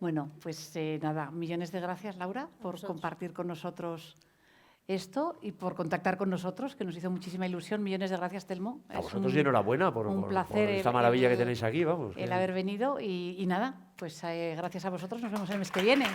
Bueno, pues nada, millones de gracias, Laura, por compartir con nosotros esto y por contactar con nosotros, que nos hizo muchísima ilusión. Millones de gracias, Telmo. A Es vosotros y enhorabuena por placer esta el- maravilla que el- tenéis aquí, vamos. el haber venido y nada, pues gracias a vosotros, nos vemos el mes que viene.